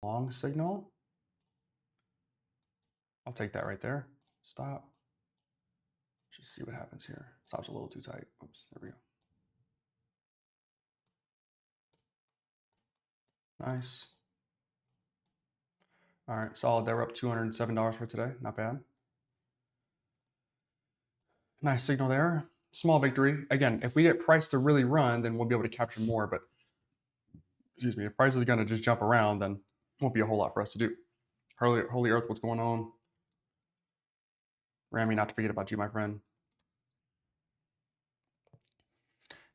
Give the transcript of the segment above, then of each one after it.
long signal. I'll take that right there. Stop. Just see what happens here. Stop's a little too tight. Oops, there we go. Nice. All right, solid there. We're up $207 for today. Not bad. Nice signal there. Small victory. Again, if we get price to really run, then we'll be able to capture more. But excuse me, if price is going to just jump around, then won't be a whole lot for us to do. Holy Earth, what's going on? Rami, not to forget about you, my friend.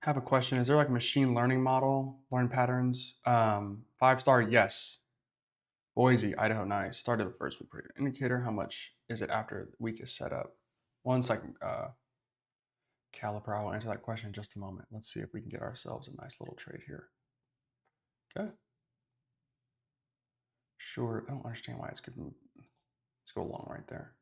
Have a question. Is there like a machine learning model, learn patterns? 5-star, yes. Boise, Idaho, nice. Started the first week per indicator. How much is it after the week is set up? 1 second, Caliper. I will answer that question in just a moment. Let's see if we can get ourselves a nice little trade here. Okay. Sure. I don't understand why it's giving. Let's go long right there.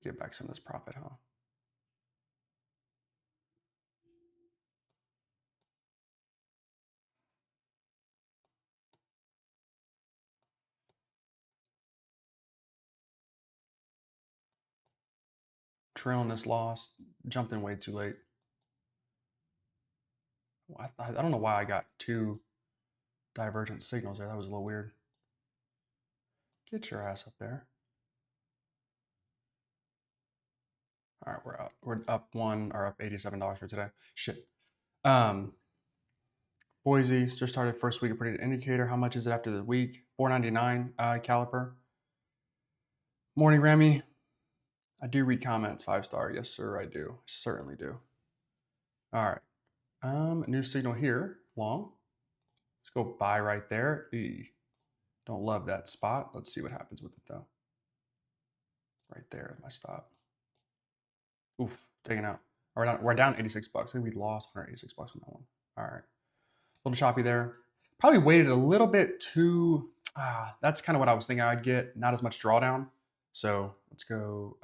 Get back some of this profit, huh? Trailing this loss, jumped in way too late. I don't know why I got 2 divergent signals there. That was a little weird. Get your ass up there. All right, we're up. We're up $87 for today. Shit. Boise just started first week of predicted indicator. How much is it after the week? $4.99 Caliper. Morning, Remy. I do read comments. 5-star. Yes, sir, I do. Certainly do. All right. New signal here. Long. Let's go buy right there. Don't love that spot. Let's see what happens with it though. Right there, my stop. Oof, taken out. We're down 86 bucks. I think we lost 186 bucks on that one. All right. A little choppy there. Probably waited a little bit too. That's kind of what I was thinking I'd get. Not as much drawdown. So let's go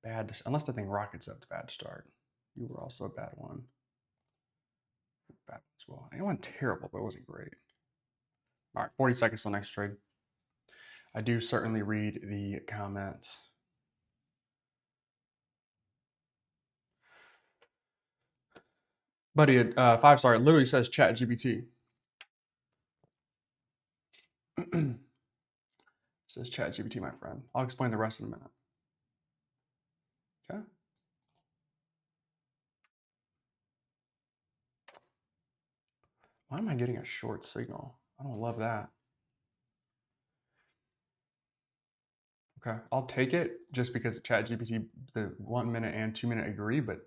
bad. Unless the thing rockets up, it's bad to start. You were also a bad one. Bad as well. It went terrible, but it wasn't great. All right, 40 seconds till next trade. I do certainly read the comments. Buddy, 5-star, it literally says ChatGPT. It says ChatGPT, my friend. I'll explain the rest in a minute. Okay. Why am I getting a short signal? I don't love that. Okay, I'll take it just because ChatGPT, the 1 minute and 2 minute agree, but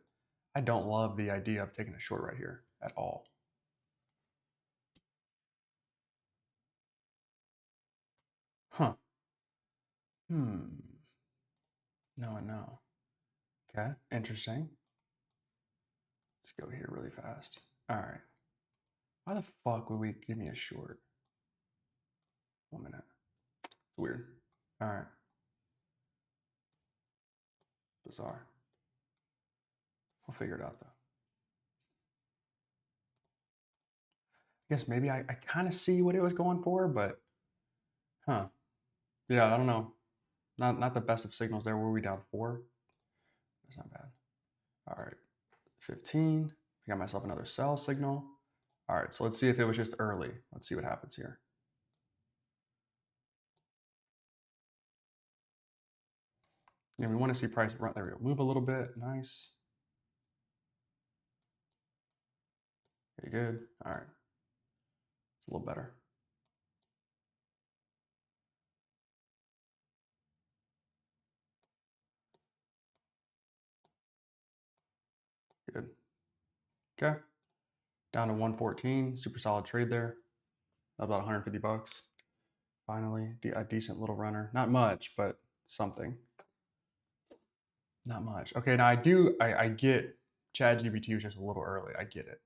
I don't love the idea of taking a short right here at all. Huh. No and no. Okay, interesting. Let's go here really fast. All right. Why the fuck would we give me a short? 1 minute. It's weird. All right. Bizarre. We'll figure it out though. I guess maybe I kind of see what it was going for, but huh. Yeah, I don't know. Not the best of signals there. Were we down 4? That's not bad. All right. 15. I got myself another sell signal. All right, so let's see if it was just early. Let's see what happens here. Yeah, we want to see price run. There we go. Move a little bit. Nice. Okay, good. All right. It's a little better. Good. Okay. Down to 114. Super solid trade there. About 150 bucks. Finally, a decent little runner. Not much, but something. Not much. Okay, now I get ChatGPT was just a little early. I get it.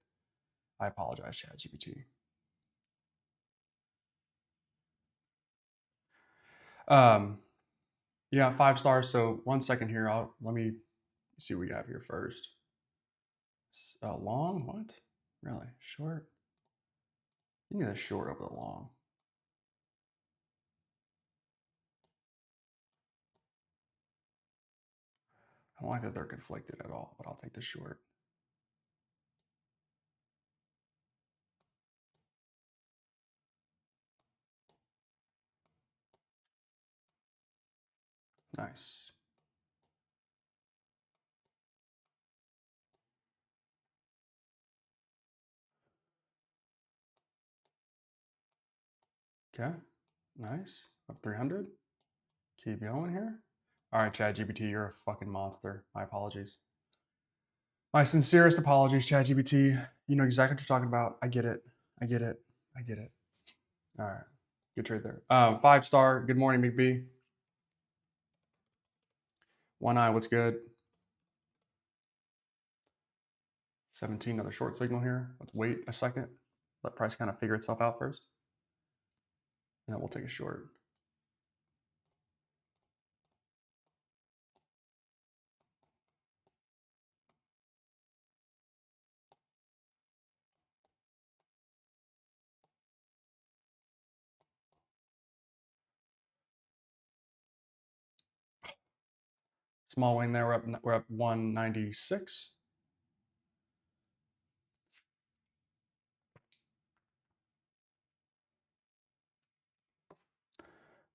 I apologize, ChatGPT. Yeah, 5 stars. So 1 second here. Let me see what we have here first. Long? What? Really? Short? You need a short over the long. I don't like that they're conflicted at all, but I'll take the short. Nice. Okay. Nice. Up 300. Keep going here. All right, ChatGPT, you're a fucking monster. My apologies. My sincerest apologies, ChatGPT. You know exactly what you're talking about. I get it. I get it. I get it. All right. Good trade there. 5-star. Good morning, Big B. One eye, what's good? 17, another short signal here. Let's wait a second. Let price kind of figure itself out first. And then we'll take a short. Small win there. We're up 196.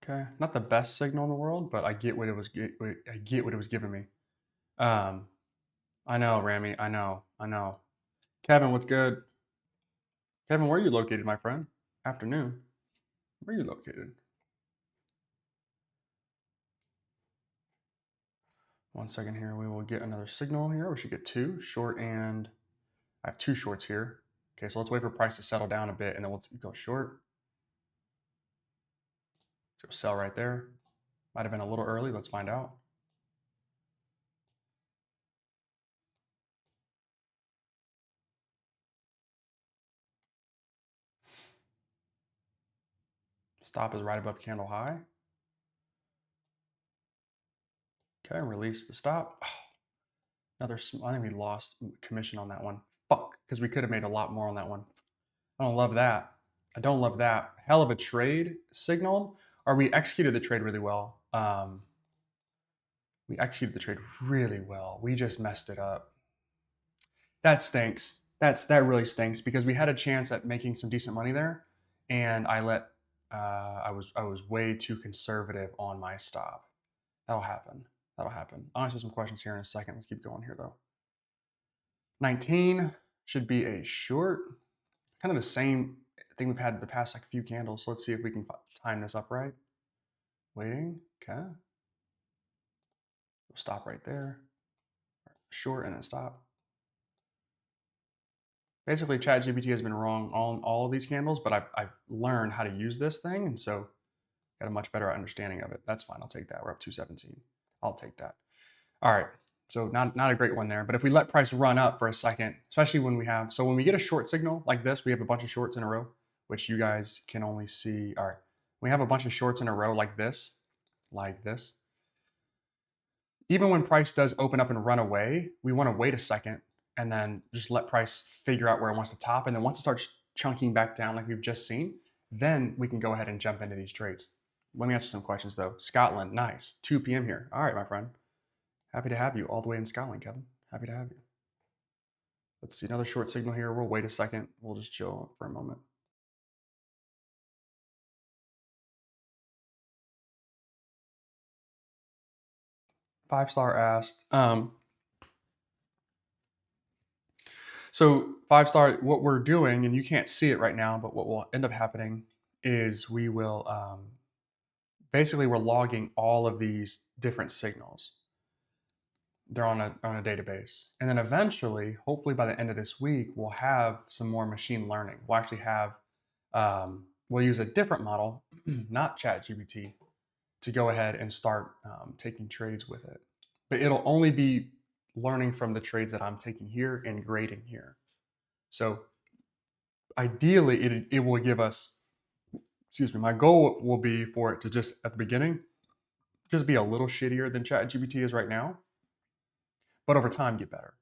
Okay, not the best signal in the world, but I get what it was. I get what it was giving me. I know, Rami. I know. I know. Kevin, what's good? Kevin, where are you located, my friend? Afternoon. Where are you located? 1 second here. We will get another signal here. We should get two short, and I have two shorts here. Okay, so let's wait for price to settle down a bit, and then we'll go short. So sell right there. Might have been a little early. Let's find out. Stop is right above candle high. Okay, release the stop. Oh, another, I think we lost commission on that one. Fuck, because we could have made a lot more on that one. I don't love that. I don't love that. Hell of a trade signaled, or we executed the trade really well. We executed the trade really well. We just messed it up. That stinks. That really stinks because we had a chance at making some decent money there, and I let I was way too conservative on my stop. That'll happen. That'll happen. I'll answer some questions here in a second. Let's keep going here though. 19 should be a short. Kind of the same thing we've had the past like few candles. So let's see if we can time this up right. Waiting. Okay. We'll stop right there. Short and then stop. Basically, ChatGPT has been wrong on all of these candles, but I've learned how to use this thing, and so got a much better understanding of it. That's fine. I'll take that. We're up 217. I'll take that. All right. So not a great one there. But if we let price run up for a second, especially when we have, so when we get a short signal like this, we have a bunch of shorts in a row, which you guys can only see. All right. We have a bunch of shorts in a row like this. Even when price does open up and run away, we want to wait a second and then just let price figure out where it wants to top. And then once it starts chunking back down like we've just seen, then we can go ahead and jump into these trades. Let me answer some questions though. Scotland, nice. 2 p.m. here. All right, my friend. Happy to have you all the way in Scotland, Kevin. Happy to have you. Let's see another short signal here. We'll wait a second. We'll just chill for a moment. Five-star asked, so 5-star, what we're doing, and you can't see it right now, but what will end up happening is we will, basically we're logging all of these different signals. They're on a database. And then eventually, hopefully by the end of this week, we'll have some more machine learning. We'll actually have, we'll use a different model, not ChatGPT, to go ahead and start taking trades with it. But it'll only be learning from the trades that I'm taking here and grading here. So ideally, it will give us, excuse me, my goal will be for it to just at the beginning, just be a little shittier than ChatGPT is right now, but over time get better.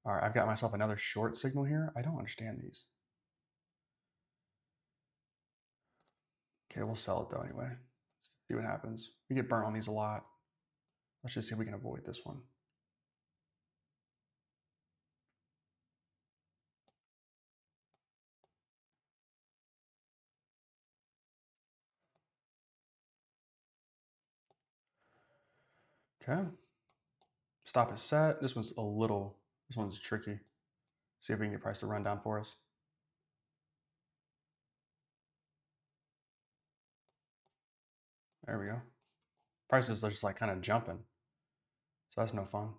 All right, I've got myself another short signal here. I don't understand these. Okay, we'll sell it though anyway. See what happens. We get burnt on these a lot. Let's just see if we can avoid this one. Okay. Stop is set. This one's tricky. See if we can get price to run down for us. There we go. Prices are just like kind of jumping. So that's no fun.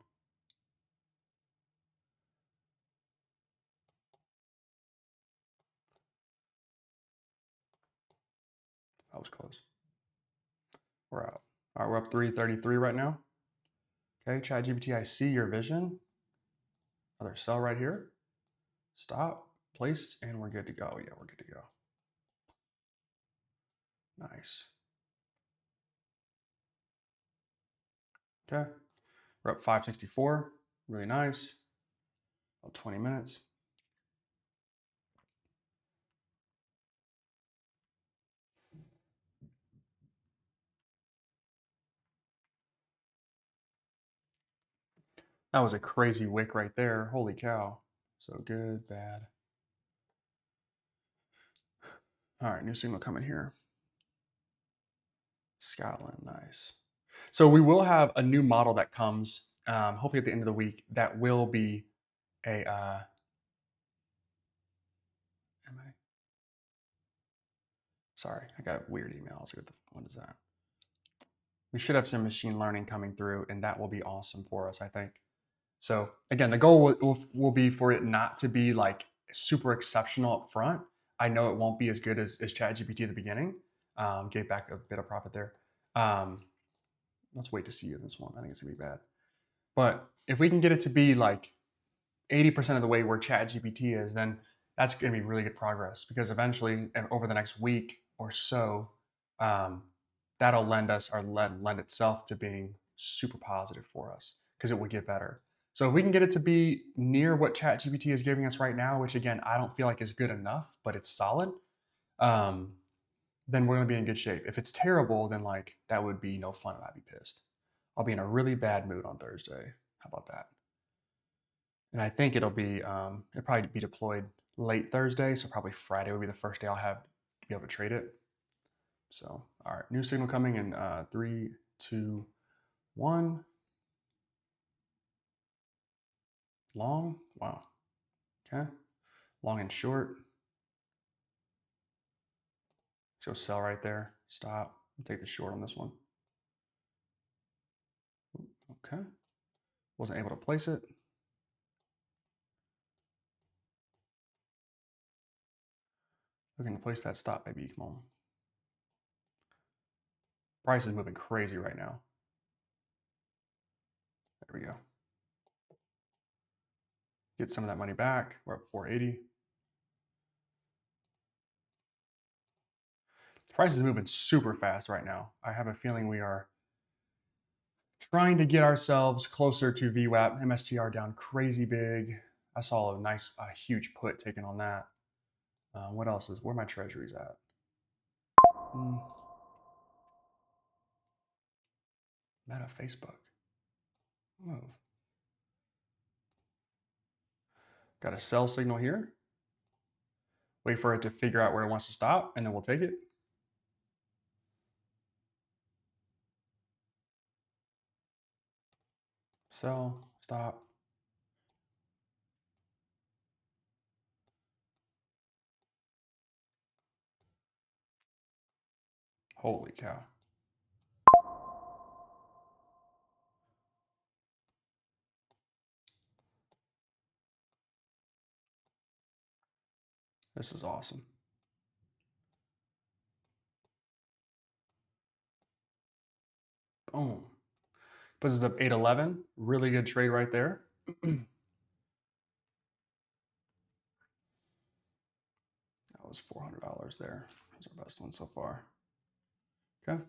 That was close. We're out. All right, we're up 333 right now. Okay, ChatGPT, I see your vision. Another sell right here. Stop, placed, and we're good to go. Yeah, we're good to go. Nice. Okay, we're up 564. Really nice. About 20 minutes. That was a crazy wick right there. Holy cow. So good, bad. All right, new signal coming here. Scotland, nice. So we will have a new model that comes, hopefully at the end of the week, that will be a, sorry, I got a weird email. What is that? We should have some machine learning coming through, and that will be awesome for us, I think. So again, the goal will be for it not to be like super exceptional up front. I know it won't be as good as ChatGPT at the beginning. Gave back a bit of profit there. Let's wait to see in this one. I think it's gonna be bad. But if we can get it to be like 80% of the way where ChatGPT is, then that's going to be really good progress because eventually, over the next week or so, um, that'll lend itself to being super positive for us because it will get better. So if we can get it to be near what ChatGPT is giving us right now, which again I don't feel like is good enough, but it's solid, um, then we're going to be in good shape. If it's terrible, then like that would be no fun, and I'd be pissed. I'll be in a really bad mood on Thursday. How about that? And I think it'll probably be deployed late Thursday, so probably Friday will be the first day I'll have to be able to trade it. So, all right, new signal coming in 3, 2, 1. Long, wow. Okay, long and short. So sell right there. Stop. I'll take the short on this one. Okay, wasn't able to place it. Looking to place that stop, baby. Come on. Price is moving crazy right now. There we go. Get some of that money back. We're up 480. The price is moving super fast right now. I have a feeling we are trying to get ourselves closer to VWAP. MSTR down crazy big. I saw a huge put taken on that. What else where my treasuries at? Meta Facebook. Move. Got a sell signal here. Wait for it to figure out where it wants to stop, and then we'll take it. Sell, stop. Holy cow. This is awesome. Boom. Puts it up 811. Really good trade right there. That was $400 there. That's our best one so far. Okay.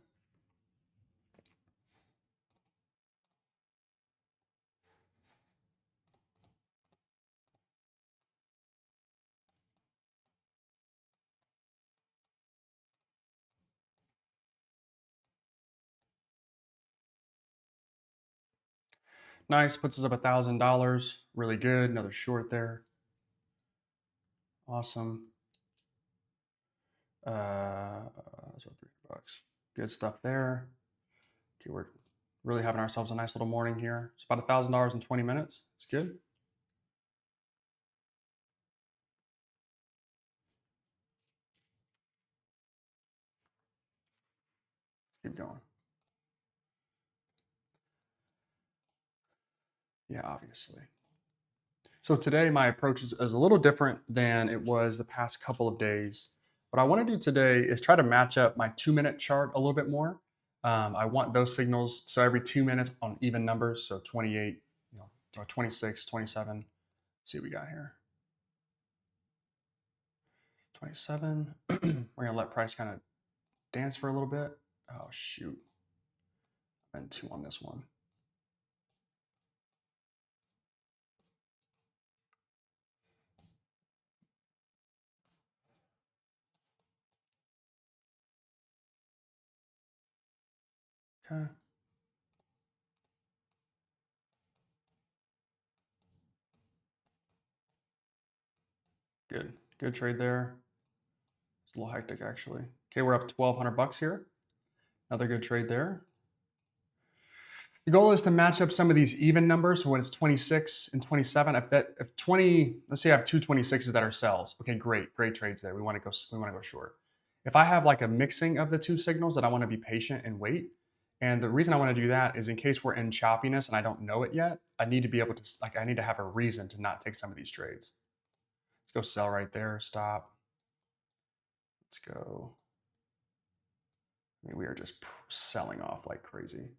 Nice, puts us up $1,000. Really good. Another short there. Awesome. So $3. Good stuff there. Okay, we're really having ourselves a nice little morning here. It's about $1,000 in 20 minutes. It's good. Keep going. Yeah, obviously. So today my approach is a little different than it was the past couple of days. What I want to do today is try to match up my 2-minute chart a little bit more. I want those signals so every 2 minutes on even numbers, so 28, 26, 27. Let's see what we got here. 27. We're gonna let price kind of dance for a little bit. Oh shoot, and 2 on this one. Okay. Good trade there. It's a little hectic actually. Okay, we're up 1,200 bucks here. Another good trade there. The goal is to match up some of these even numbers. So when it's 26 and 27, if 20, let's say I have two 26s that are sells. Okay, great trades there. We want to go short. If I have like a mixing of the two signals, that I want to be patient and wait. And the reason I want to do that is in case we're in choppiness and I don't know it yet, I need to be able to I need to have a reason to not take some of these trades. Let's go sell right there. Stop. Let's go. I mean, we are just selling off like crazy.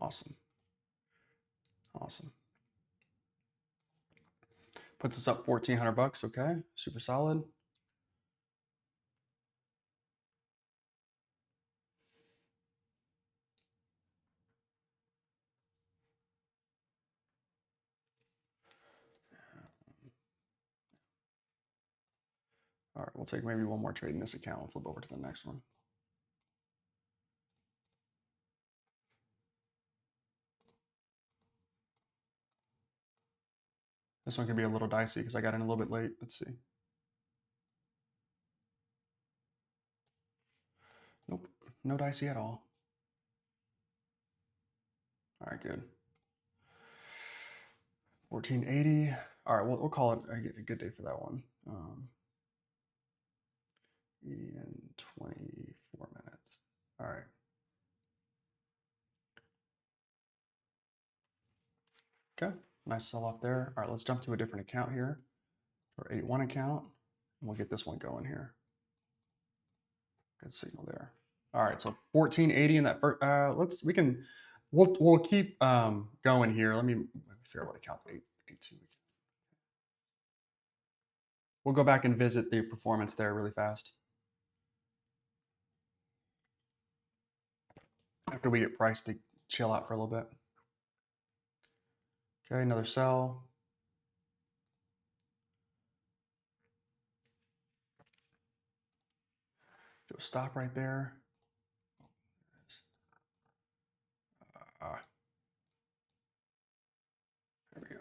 Awesome. Awesome. Puts us up 1,400 bucks. Okay, super solid. All right, we'll take maybe one more trade in this account. We'll flip over to the next one. This one could be a little dicey because I got in a little bit late. Let's see. Nope, no dicey at all. All right, good. 1480. All right, we'll call it a good day for that one. In 24 minutes. All right. Okay, nice sell off there. All right, let's jump to a different account here. Our 8-1 account. And we'll get this one going here. Good signal there. All right, so 1480 in that first. We'll keep going here. Let me figure out what account 882. We'll go back and visit the performance there really fast. After we get price to chill out for a little bit. Okay, another sell. Do a stop right there. There we go.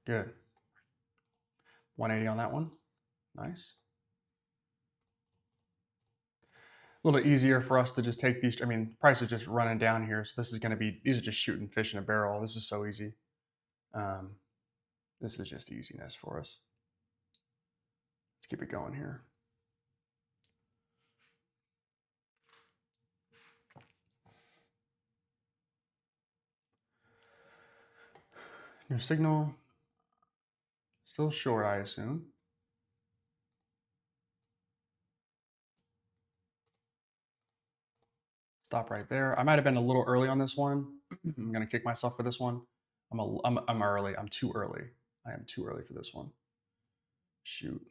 Good. 180 on that one. Nice. A little easier for us to just take these. I mean, price is just running down here. So this is going to be, these are just shooting fish in a barrel. This is so easy. This is just easiness for us. Let's keep it going here. New signal. Still short, I assume. Stop right there. I might have been a little early on this one. I'm going to kick myself for this one. I'm early. I'm too early. I am too early for this one. Shoot.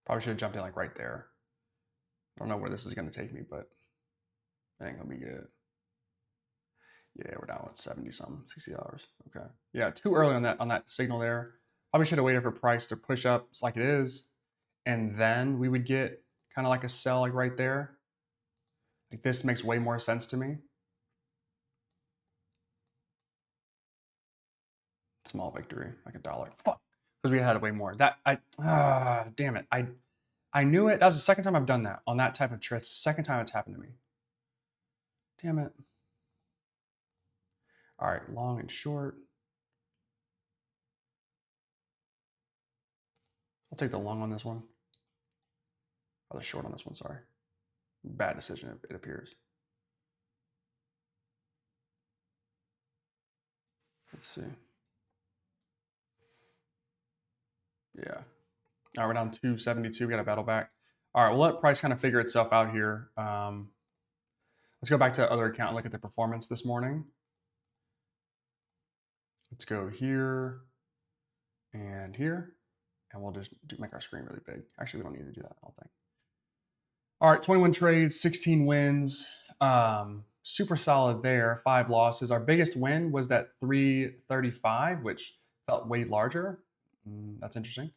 Probably should have jumped in like right there. I don't know where this is going to take me, but it ain't going to be good. Yeah, we're down with 70 something, $60. Okay. Yeah, too early on that signal there. Probably should have waited for price to push up like it is, and then we would get kind of like a sell like right there. Like this makes way more sense to me. Small victory, like $1. Fuck, because we had way more. Damn it. I knew it. That was the second time I've done that on that type of trade. Second time it's happened to me. Damn it. All right, long and short. I'll take the long on this one. Or the short on this one, sorry. Bad decision, it appears. Let's see. Yeah. All right, we're down 272. We got a battle back. All right, we'll let price kind of figure itself out here. Let's go back to the other account and look at the performance this morning. Let's go here and here, and we'll just make our screen really big. Actually, we don't need to do that, I don't think. All right, 21 trades, 16 wins. Super solid there, 5 losses. Our biggest win was that 335, which felt way larger. That's interesting.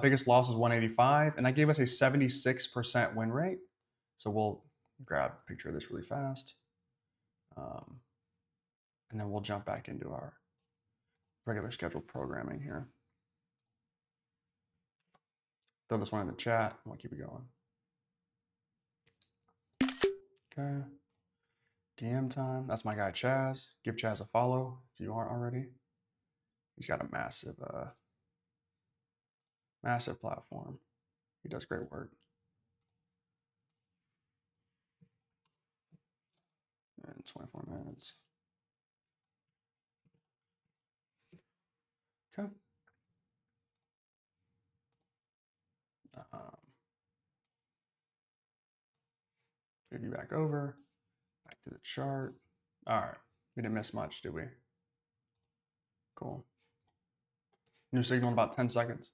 Biggest loss was 185, and that gave us a 76% win rate. So we'll grab a picture of this really fast. And then we'll jump back into our regular scheduled programming here. Throw this one in the chat, and we'll keep it going. Okay. DM time. That's my guy Chaz. Give Chaz a follow if you aren't already. He's got a massive platform. He does great work. And 24 minutes. Okay. Move you back over. Back to the chart. All right. We didn't miss much, did we? Cool. New signal in about 10 seconds.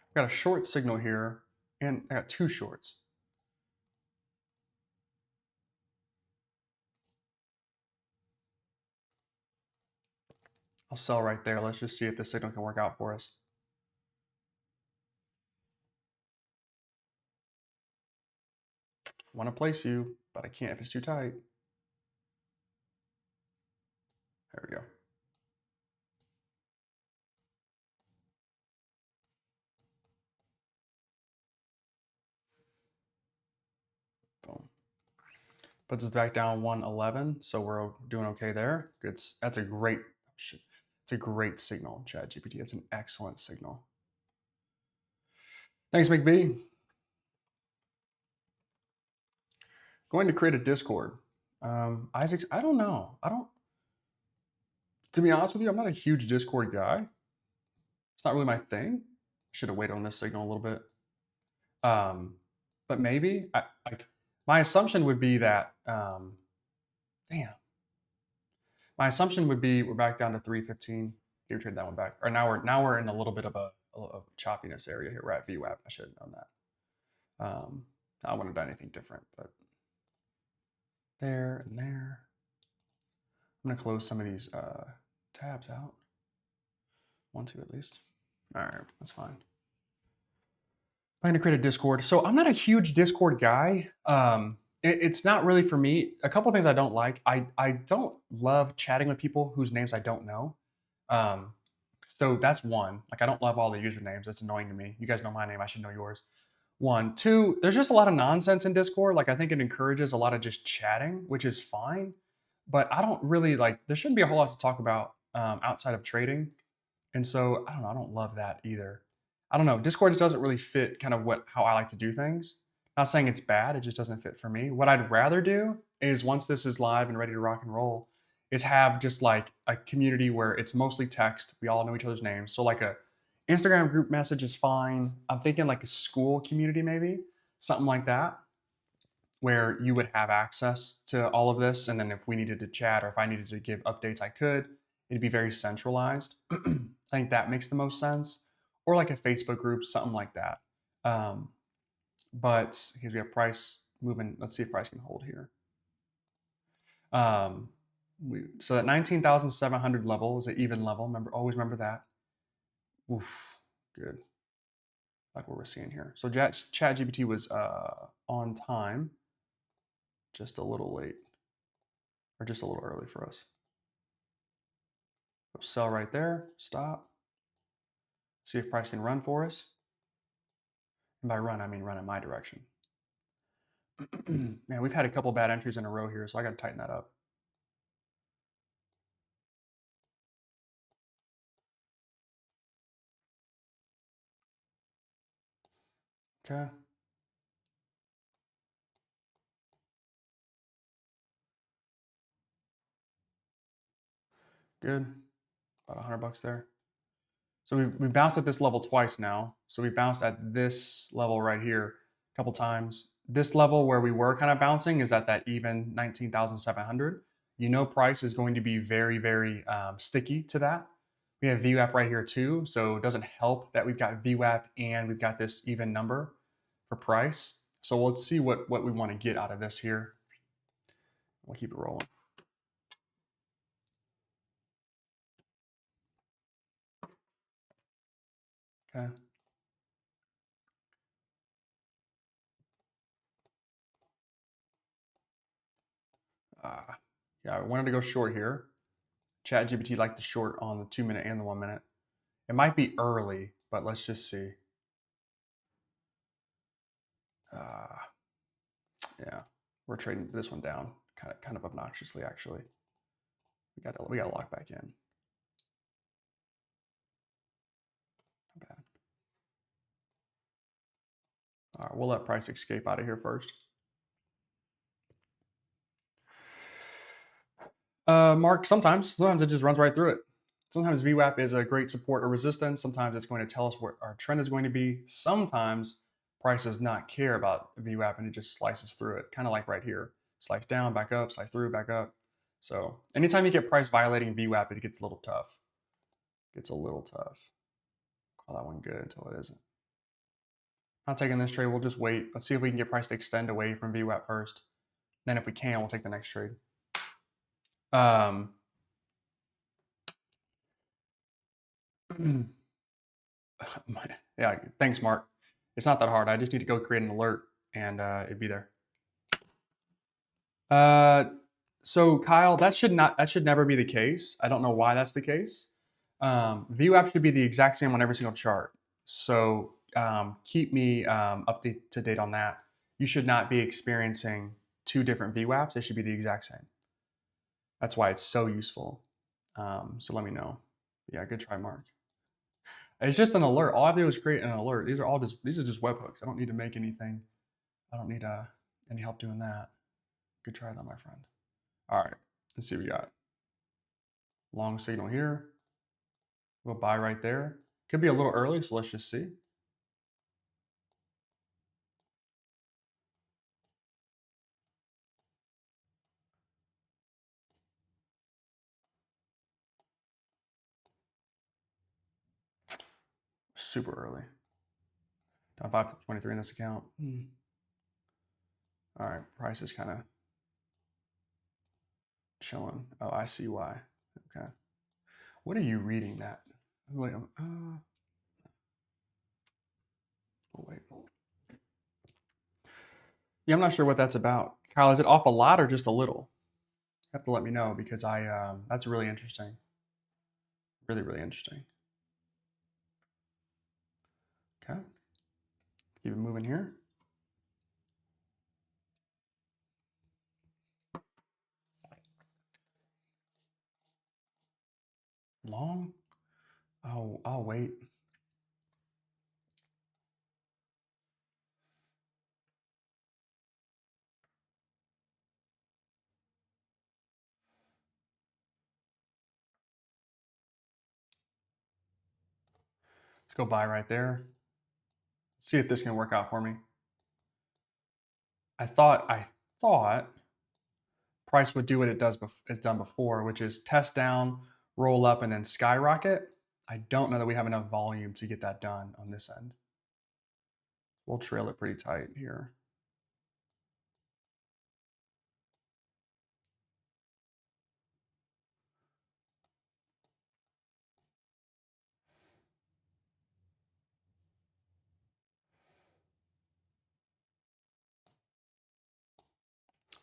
I've got a short signal here, and I got 2 shorts. I'll sell right there. Let's just see if this signal can work out for us. I want to place you, but I can't if it's too tight. There we go. Boom. Puts us back down 111, so we're doing okay there. Good. That's a great. It's a great signal, ChatGPT. It's an excellent signal. Thanks, McB. Going to create a Discord. Isaac, I don't know. To be honest with you, I'm not a huge Discord guy. It's not really my thing. Should have waited on this signal a little bit. But maybe my assumption would be that damn. My assumption would be we're back down to 315. Here, trade that one back. Or now we're in a little bit of a choppiness area here. We're at VWAP. I should have known that. I wouldn't have done anything different, but there and there. I'm gonna close some of these tabs out. 1, 2 at least. All right, that's fine. I'm gonna create a Discord. So I'm not a huge Discord guy. It's not really for me. A couple things I don't like. I don't love chatting with people whose names I don't know. So that's one. Like I don't love all the usernames. That's annoying to me. You guys know my name. I should know yours. 1, 2. There's just a lot of nonsense in Discord. Like I think it encourages a lot of just chatting, which is fine. But I don't really like. There shouldn't be a whole lot to talk about outside of trading. And so I don't know. I don't love that either. I don't know. Discord just doesn't really fit kind of how I like to do things. Not saying it's bad. It just doesn't fit for me. What I'd rather do is once this is live and ready to rock and roll, is have just like a community where it's mostly text. We all know each other's names. So like a Instagram group message is fine. I'm thinking like a school community, maybe something like that, where you would have access to all of this. And then if we needed to chat or if I needed to give updates, I could. It'd be very centralized. I think that makes the most sense. Or like a Facebook group, something like that. Um, but because we have price moving, let's see if price can hold here. Um, so that 19,700 level is an even level. Remember, always remember that. Oof, good. Like what we're seeing here. So ChatGPT was on time, just a little late, or just a little early for us. So sell right there, stop. See if price can run for us. And by run, I mean run in my direction. Man, we've had a couple bad entries in a row here, so I got to tighten that up. Okay. Good. About $100 there. So we've bounced at this level twice now. So we bounced at this level right here a couple times. This level where we were kind of bouncing is at that even 19,700. You know, price is going to be very, very sticky to that. We have VWAP right here too. So it doesn't help that we've got VWAP and we've got this even number for price. So let's see what we want to get out of this here. We'll keep it rolling. Okay. Yeah, I wanted to go short here. ChatGPT liked the short on the 2 minute and the 1 minute. It might be early, but let's just see. Uh, yeah, we're trading this one down, kind of obnoxiously. Actually, we got to lock back in. Not bad. All right, we'll let price escape out of here first. Mark, sometimes it just runs right through it. Sometimes VWAP is a great support or resistance. Sometimes it's going to tell us what our trend is going to be. Sometimes price does not care about VWAP and it just slices through it, kind of like right here. Slice down, back up, slice through, back up. So anytime you get price violating VWAP, it gets a little tough. Gets a little tough. Call that one good until it isn't. Not taking this trade. We'll just wait. Let's see if we can get price to extend away from VWAP first. Then if we can, we'll take the next trade. Um, yeah, thanks, Mark. It's not that hard. I just need to go create an alert and it'd be there. Uh, so Kyle, that should never be the case. I don't know why that's the case. VWAP should be the exact same on every single chart. So keep me up to date on that. You should not be experiencing two different VWAPs. They should be the exact same. That's why it's so useful. So let me know. Yeah, good try, Mark. It's just an alert. All I have to do is create an alert. These are just webhooks. I don't need to make anything. I don't need any help doing that. Good try though, my friend. All right, let's see what we got. Long signal here. We'll buy right there. Could be a little early, so let's just see. Super early. Down 523 in this account. All right, price is kind of chilling. Oh, I see why. Okay. What are you reading that? Wait, oh, wait. Yeah, I'm not sure what that's about. Kyle, is it off a lot or just a little? You have to let me know because that's really interesting. Really, really interesting. Okay. Keep it moving here. Long. Oh, I'll wait. go buy right there. See if this can work out for me. I thought price would do what it's done before, which is test down, roll up, and then skyrocket. I don't know that we have enough volume to get that done on this end. We'll trail it pretty tight here.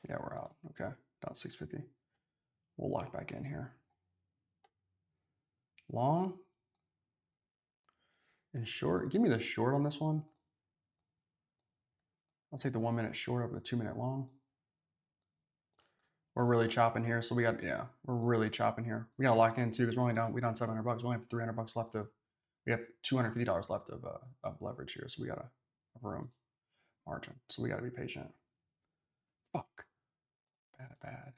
Yeah, we're out. Okay, down 650. We'll lock back in here. Long and short. Give me the short on this one. I'll take the 1 minute short over the 2 minute long. We're really chopping here, so we're really chopping here. We gotta lock in too, because we're down $700. We only have $300 left we have $250 left of leverage here, so we gotta have room, margin. So we gotta be patient. Fuck, bad.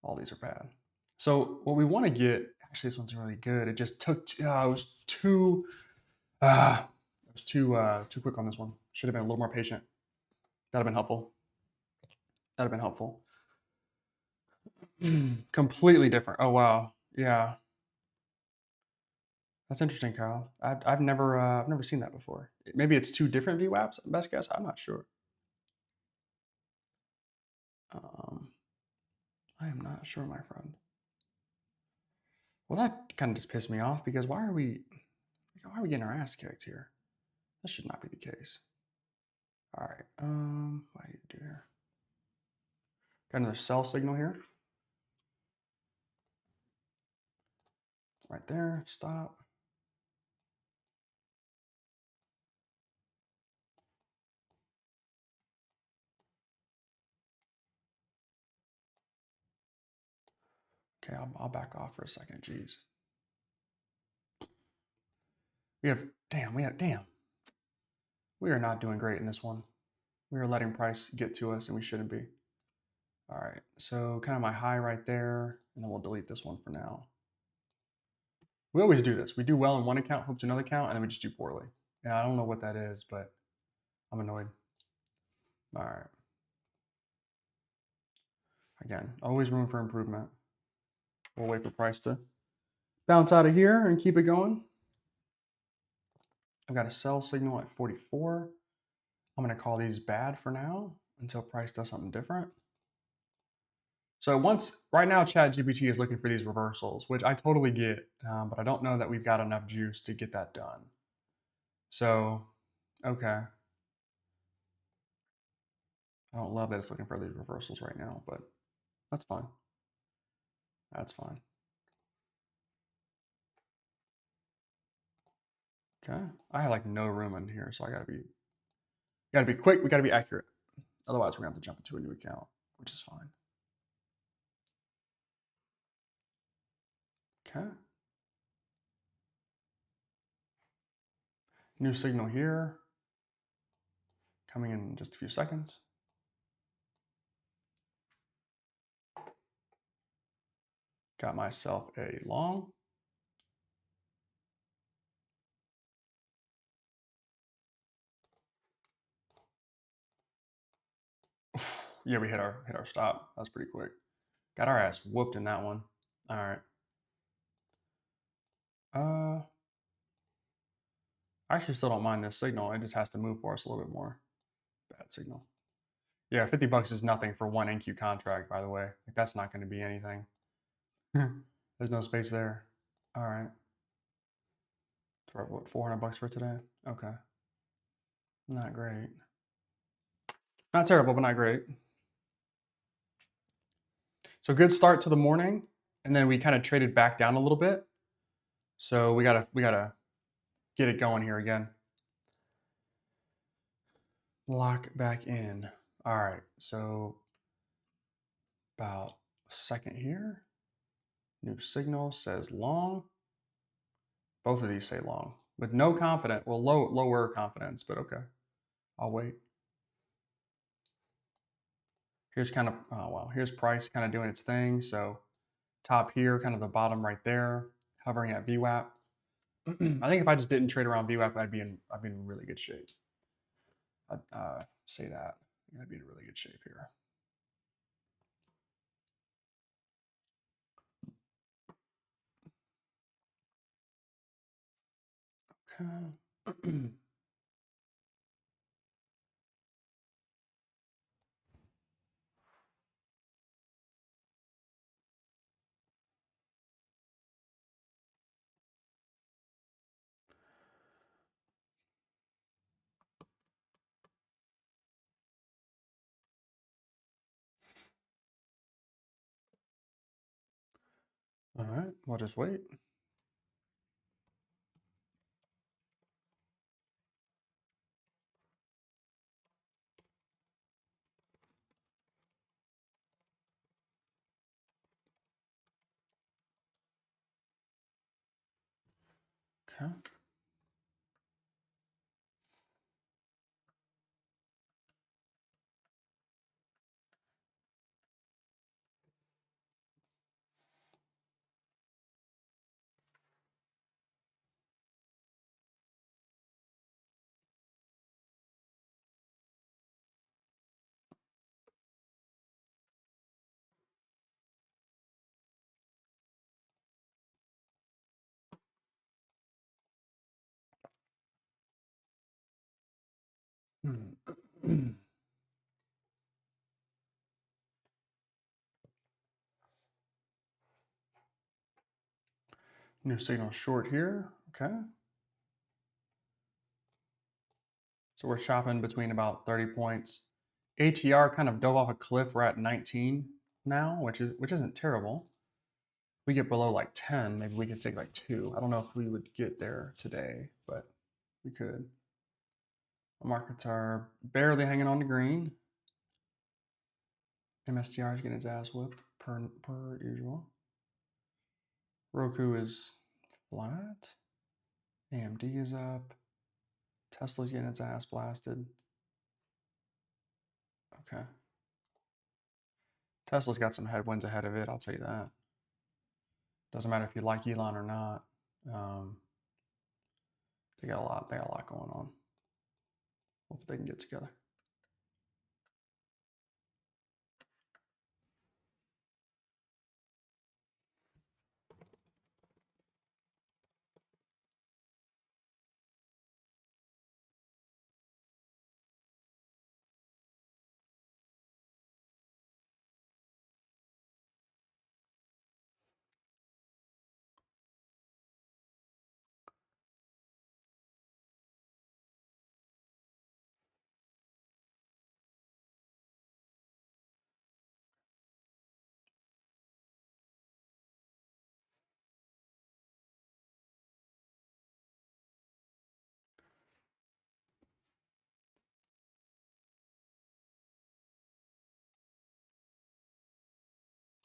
All these are bad. So what we want to get, actually, this one's really good. It just took, it was too quick on this one. Should have been a little more patient. That'd have been helpful. Completely different. Oh wow, yeah, that's interesting, Kyle. I've never seen that before. Maybe it's two different VWAPs. Best guess. I'm not sure. I am not sure, my friend. Well, that kind of just pissed me off because why are we getting our ass kicked here? That should not be the case. All right. What do you do here? Got another sell signal here. Right there. Stop. Okay, I'll back off for a second. Jeez. We are not doing great in this one. We are letting price get to us and we shouldn't be. All right, so kind of my high right there, and then we'll delete this one for now. We always do this. We do well in one account, hope to another account, and then we just do poorly. And I don't know what that is, but I'm annoyed. All right. Again, always room for improvement. We'll wait for price to bounce out of here and keep it going. I've got a sell signal at 44. I'm going to call these bad for now until price does something different. So right now, ChatGPT is looking for these reversals, which I totally get, but I don't know that we've got enough juice to get that done. So, okay. I don't love that it's looking for these reversals right now, but that's fine. That's fine. Okay. I have like no room in here, so I gotta be quick. We gotta be accurate. Otherwise, we're gonna have to jump into a new account, which is fine. Okay. New signal here. Coming in just a few seconds. Got myself a long. Yeah, we hit our stop. That was pretty quick. Got our ass whooped in that one. All right. I actually still don't mind this signal. It just has to move for us a little bit more. Bad signal. Yeah, $50 is nothing for one NQ contract, by the way. Like, that's not going to be anything. There's no space there. All right. For what, $400 for today? Okay. Not great. Not terrible, but not great. So good start to the morning, and then we kind of traded back down a little bit. So we gotta get it going here again. Lock back in. All right. So about a second here. New signal says long. Both of these say long with no confidence. Well, lower confidence, but okay. I'll wait. Here's kind of, oh, well, here's price kind of doing its thing. So top here, kind of the bottom right there, hovering at VWAP. I think if I just didn't trade around VWAP, I'd be in really good shape. I'd say that. I'd be in really good shape here. Okay. All right, we'll just wait. Okay. New signal short here. Okay. So we're shopping between about 30 points. ATR kind of dove off a cliff. We're at 19 now, which isn't terrible. If we get below like 10, maybe we could take like 2. I don't know if we would get there today, but we could. The markets are barely hanging on to green. MSTR is getting its ass whipped per usual. Roku is flat. AMD is up. Tesla's getting its ass blasted. Okay. Tesla's got some headwinds ahead of it, I'll tell you that. Doesn't matter if you like Elon or not. They got a lot going on. Hopefully they can get together.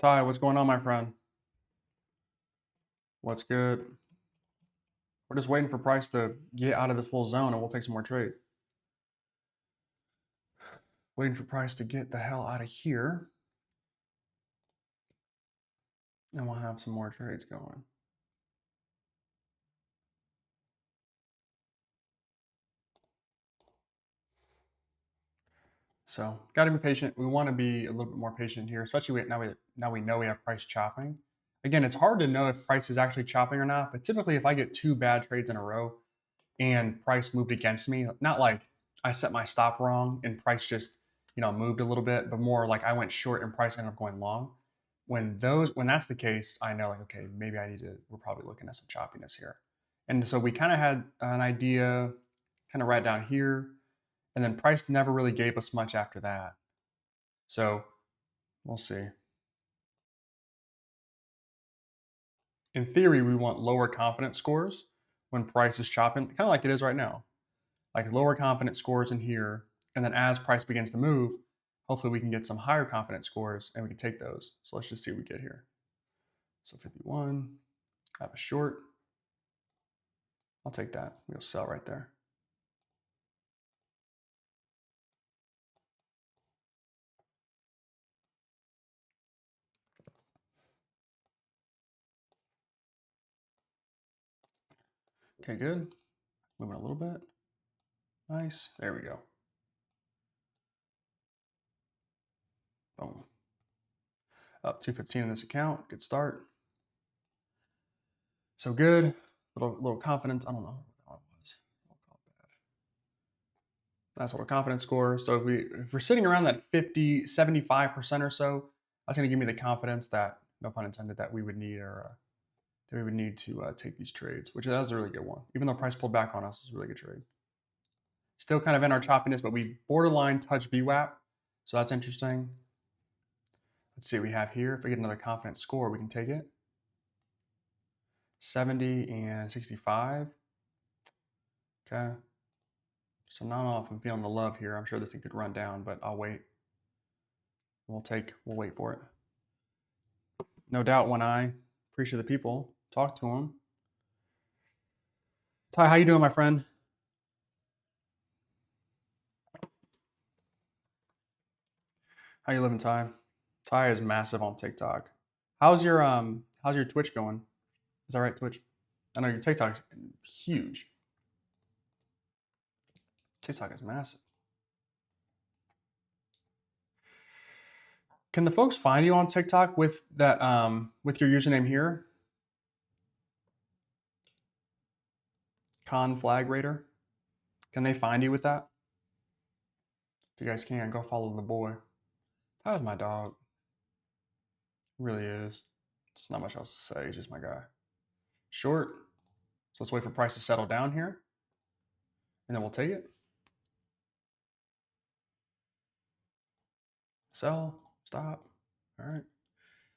Ty, what's going on, my friend? What's good? We're just waiting for price to get out of this little zone and we'll take some more trades. Waiting for price to get the hell out of here. And we'll have some more trades going. So got to be patient. We want to be a little bit more patient here, especially now we know we have price chopping. Again, it's hard to know if price is actually chopping or not, but typically if I get 2 bad trades in a row and price moved against me, not like I set my stop wrong and price just, moved a little bit, but more like I went short and price ended up going long. When that's the case, I know like, okay, maybe we're probably looking at some choppiness here. And so we kind of had an idea kind of right down here, and then price never really gave us much after that. So we'll see. In theory, we want lower confidence scores when price is chopping, kind of like it is right now. Like lower confidence scores in here, and then as price begins to move, hopefully we can get some higher confidence scores and we can take those. So let's just see what we get here. So 51, I have a short. I'll take that. We'll sell right there. Okay, good. Moving a little bit. Nice. There we go. Boom. Up 215 in this account. Good start. So good. Little confidence. I don't know what it was. Nice little confidence score. So if we're sitting around that 50, 75% or so, that's going to give me the confidence that, no pun intended, that we would need to take these trades, which that was a really good one. Even though price pulled back on us, it's a really good trade. Still kind of in our choppiness, but we borderline touch VWAP, so that's interesting. Let's see what we have here. If we get another confidence score, we can take it. 70 and 65. Okay. So not off. I'm feeling the love here. I'm sure this thing could run down, but I'll wait. We'll wait for it. No doubt when I appreciate the people, talk to them. Ty, how you doing, my friend? How you living, Ty? Ty is massive on TikTok. How's your Twitch going? Is that right, Twitch? I know your TikTok's huge. TikTok is massive. Can the folks find you on TikTok with that with your username here? Con Flag Raider? Can they find you with that? If you guys can, go follow the boy. That was my dog. It really is. There's not much else to say. He's just my guy. Short. So let's wait for price to settle down here. And then we'll take it. Sell. Stop. All right.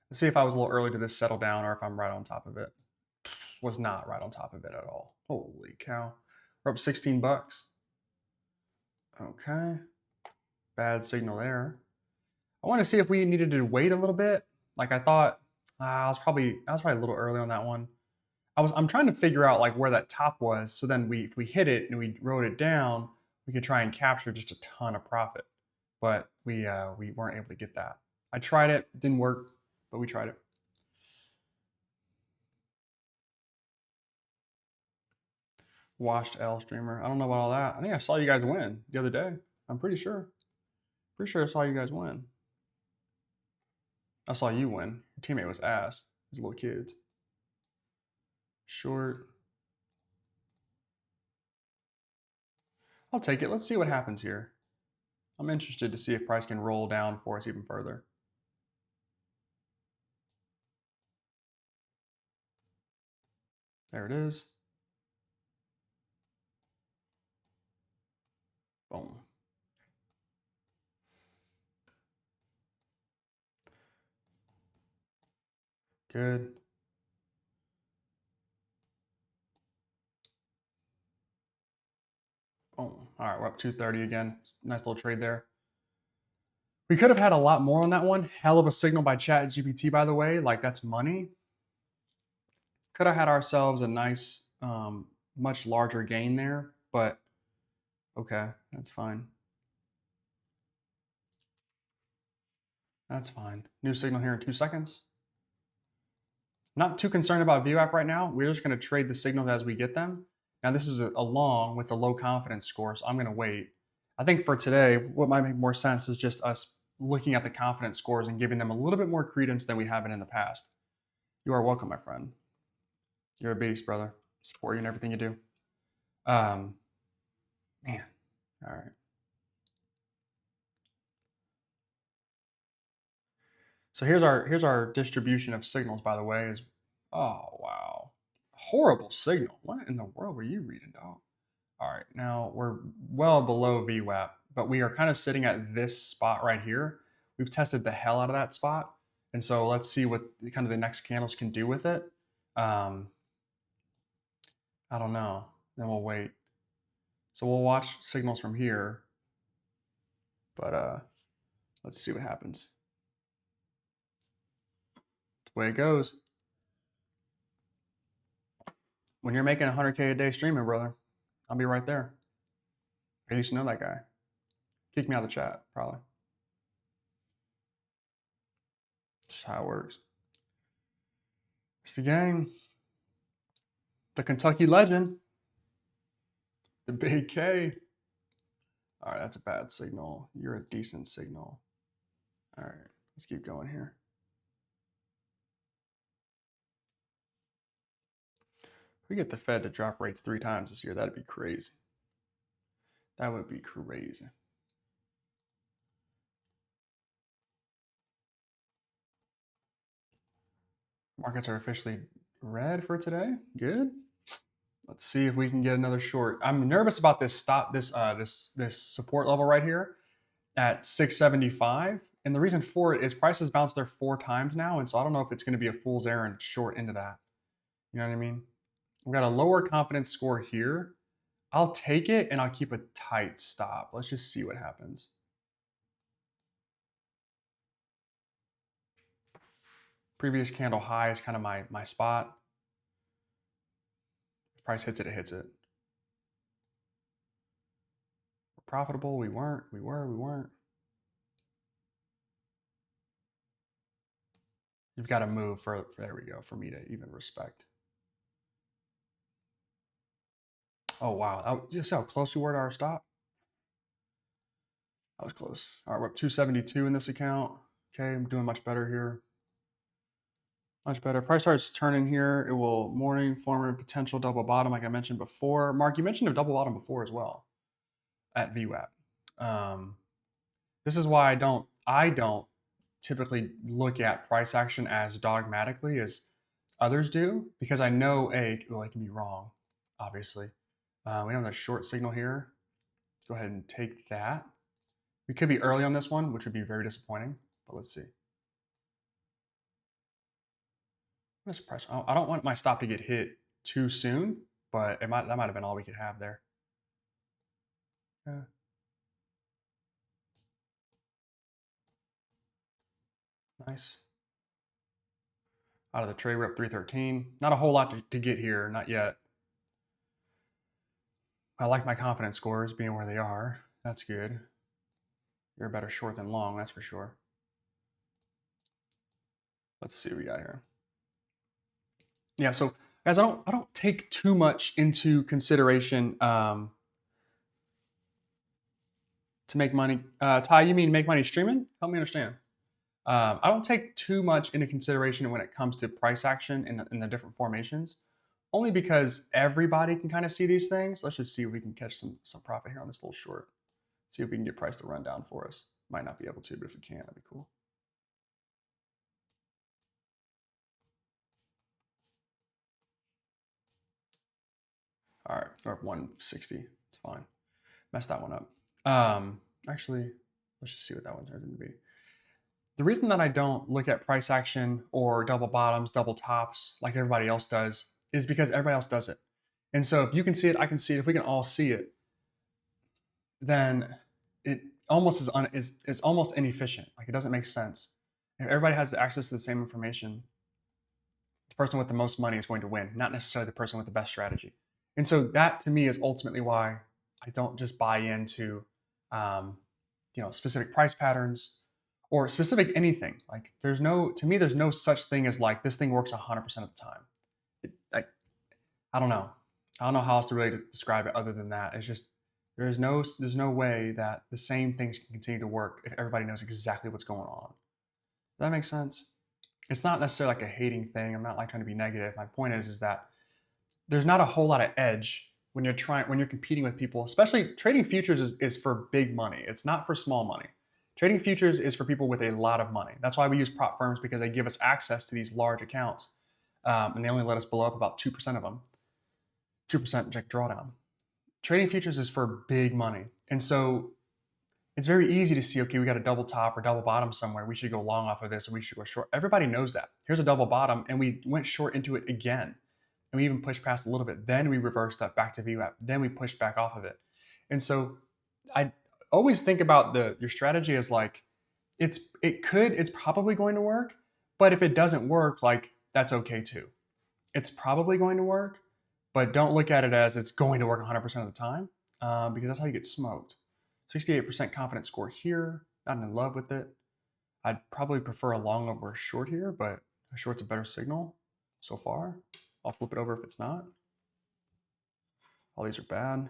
Let's see if I was a little early to this settle down or if I'm right on top of it. Was not right on top of it at all. Holy cow. We're up 16 bucks. Okay. Bad signal there. I want to see if we needed to wait a little bit. Like I thought, I was probably a little early on that one. I'm trying to figure out like where that top was. So then if we hit it and we wrote it down, we could try and capture just a ton of profit. But we weren't able to get that. I tried it, didn't work, but we tried it. Watched L streamer. I don't know about all that. I think I saw you guys win the other day. I'm pretty sure. Pretty sure I saw you guys win. I saw you win. Your teammate was ass. These little kids. Short. I'll take it. Let's see what happens here. I'm interested to see if price can roll down for us even further. There it is. Boom. Good. Boom. All right, we're up 230 again. Nice little trade there. We could have had a lot more on that one. Hell of a signal by ChatGPT, by the way. Like, that's money. Could have had ourselves a nice, much larger gain there, but okay, that's fine. That's fine. New signal here in 2 seconds. Not too concerned about VWAP right now. We're just going to trade the signals as we get them. Now, this is a long with a low confidence score, so I'm going to wait. I think for today, what might make more sense is just us looking at the confidence scores and giving them a little bit more credence than we have in the past. You are welcome, my friend. You're a beast, brother. Support you in everything you do. Man, all right. So here's our distribution of signals, by the way. Oh wow, horrible signal. What in the world were you reading, dog? All right, now we're well below VWAP, but we are kind of sitting at this spot right here. We've tested the hell out of that spot, and so let's see what kind of the next candles can do with it. I don't know. Then we'll wait. So we'll watch signals from here, but let's see what happens. That's the way it goes. When you're making 100K a day streaming, brother, I'll be right there. I used to know that guy. Kick me out of the chat, probably. Just how it works. It's the game. The Kentucky legend. The big K. All right, that's a bad signal. You're a decent signal. All right, let's keep going here. If we get the Fed to drop rates 3 times this year, that'd be crazy. That would be crazy. Markets are officially red for today. Good. Let's see if we can get another short. I'm nervous about this this support level right here at 675. And the reason for it is prices bounced there 4 times now, and so I don't know if it's going to be a fool's errand short into that. You know what I mean? We've got a lower confidence score here. I'll take it and I'll keep a tight stop. Let's just see what happens. Previous candle high is kind of my spot. If price hits it, it hits it. We're profitable. We weren't. We weren't. You've got to move for there we go, for me to even respect. Oh wow. You see how close we were to our stop? That was close. All right, we're up 272 in this account. Okay, I'm doing much better here. Much better. Price starts turning here. It will morning forming potential double bottom, like I mentioned before. Mark, you mentioned a double bottom before as well at VWAP. This is why I don't typically look at price action as dogmatically as others do, because I know I can be wrong, obviously. We have a short signal here. Go ahead and take that. We could be early on this one, which would be very disappointing, but let's see. What is price? I don't want my stop to get hit too soon, but that might have been all we could have there. Yeah. Nice. Out of the trade, we're up 313. Not a whole lot to get here, not yet. I like my confidence scores being where they are. That's good. You're a better short than long, that's for sure. Let's see what we got here. Yeah, so guys, I don't take too much into consideration to make money. Ty, you mean make money streaming? Help me understand. I don't take too much into consideration when it comes to price action in the different formations, only because everybody can kind of see these things. Let's just see if we can catch some profit here on this little short. See if we can get price to run down for us. Might not be able to, but if we can, that'd be cool. All right, we're up 160. It's fine. Messed that one up. Actually, let's just see what that one turns into be. The reason that I don't look at price action or double bottoms, double tops like everybody else does is because everybody else does it. And so if you can see it, I can see it. If we can all see it, then it almost is almost inefficient. Like it doesn't make sense. If everybody has access to the same information, the person with the most money is going to win, not necessarily the person with the best strategy. And so that to me is ultimately why I don't just buy into specific price patterns or specific anything. Like there's no such thing as like this thing works 100% of the time. I don't know. I don't know how else to really describe it other than that. It's just there's no way that the same things can continue to work if everybody knows exactly what's going on. Does that make sense? It's not necessarily like a hating thing. I'm not like trying to be negative. My point is that there's not a whole lot of edge when you're competing with people, especially trading futures is for big money. It's not for small money. Trading futures is for people with a lot of money. That's why we use prop firms, because they give us access to these large accounts. And they only let us blow up about 2% of them. 2% check drawdown. Trading futures is for big money. And so it's very easy to see, okay, we got a double top or double bottom somewhere. We should go long off of this, or we should go short. Everybody knows that. Here's a double bottom, and we went short into it again. And we even pushed past a little bit. Then we reversed up back to VWAP. Then we pushed back off of it. And so I always think about your strategy as like, it's probably going to work, but if it doesn't work, like that's okay too. It's probably going to work, but don't look at it as it's going to work 100% of the time, because that's how you get smoked. 68% confidence score here. Not in love with it. I'd probably prefer a long over a short here, but a short's a better signal so far. I'll flip it over if it's not. All these are bad.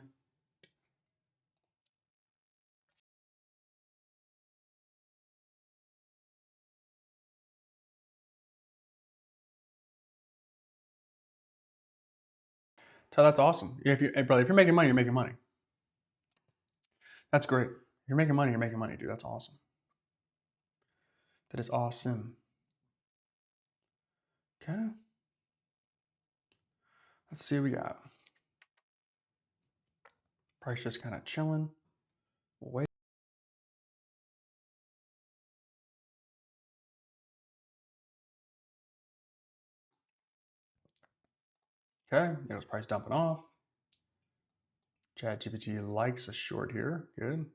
So that's awesome. Hey, brother, if you're making money, you're making money. That's great. If you're making money, you're making money, dude. That's awesome. That is awesome. Okay. Let's see what we got. Price just kind of chilling. Wait. Okay. There's price dumping off. ChatGPT likes a short here. Good.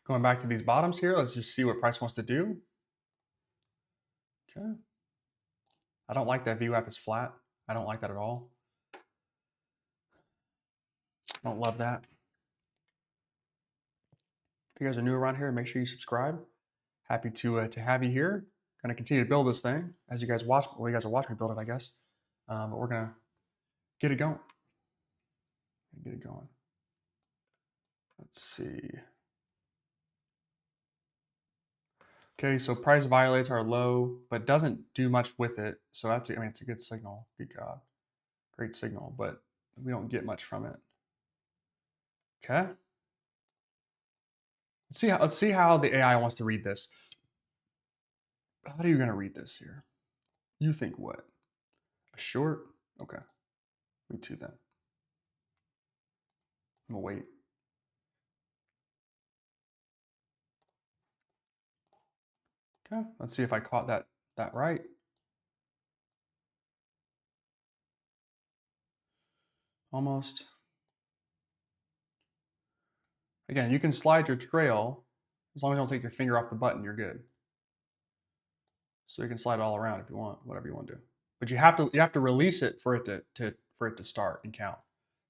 Going back to these bottoms here, let's just see what price wants to do. Okay. I don't like that VWAP is flat. I don't like that at all. I don't love that. If you guys are new around here, make sure you subscribe. Happy to have you here. Going to continue to build this thing as you guys watch. Well, you guys are watching me build it, I guess. But we're gonna get it going. Get it going. Let's see. Okay, so price violates our low, but doesn't do much with it. So that's, I mean, it's a good signal. Good God, great signal, but we don't get much from it. Okay. Let's see how the AI wants to read this. How are you gonna read this here? You think what? A short? Okay. Me too then. We'll wait. Okay. Let's see if I caught that right. Almost. Again, you can slide your trail as long as you don't take your finger off the button. You're good. So you can slide it all around if you want, whatever you want to do. But you have to release it for it to start and count.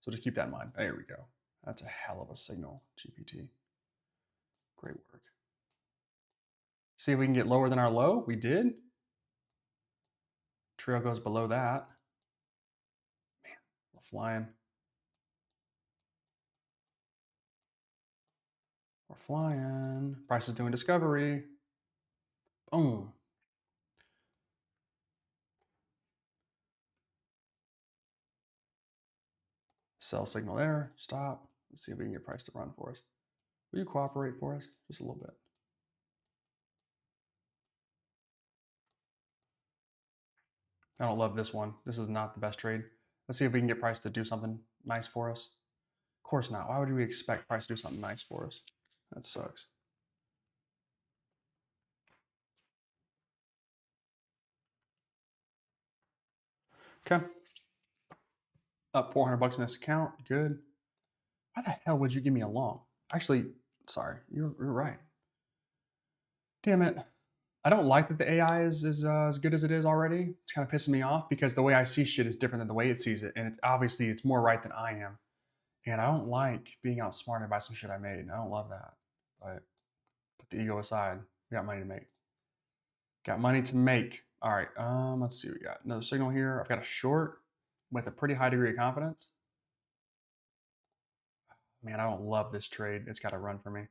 So just keep that in mind. There we go. That's a hell of a signal, GPT. Great work. See if we can get lower than our low. We did. Trail goes below that. Man, we're flying. We're flying. Price is doing discovery. Boom. Sell signal there. Stop. Let's see if we can get price to run for us. Will you cooperate for us? Just a little bit. I don't love this one. This is not the best trade. Let's see if we can get price to do something nice for us. Of course not. Why would we expect price to do something nice for us? That sucks. Okay. Up 400 bucks in this account. Good. Why the hell would you give me a long? Actually, sorry. You're right. Damn it. I don't like that the AI is as good as it is already. It's kind of pissing me off because the way I see shit is different than the way it sees it. And it's obviously it's more right than I am. And I don't like being outsmarted by some shit I made. And I don't love that. But put the ego aside. We got money to make. Got money to make. All right. Let's see. We got another signal here. I've got a short with a pretty high degree of confidence. Man, I don't love this trade. It's got to run for me.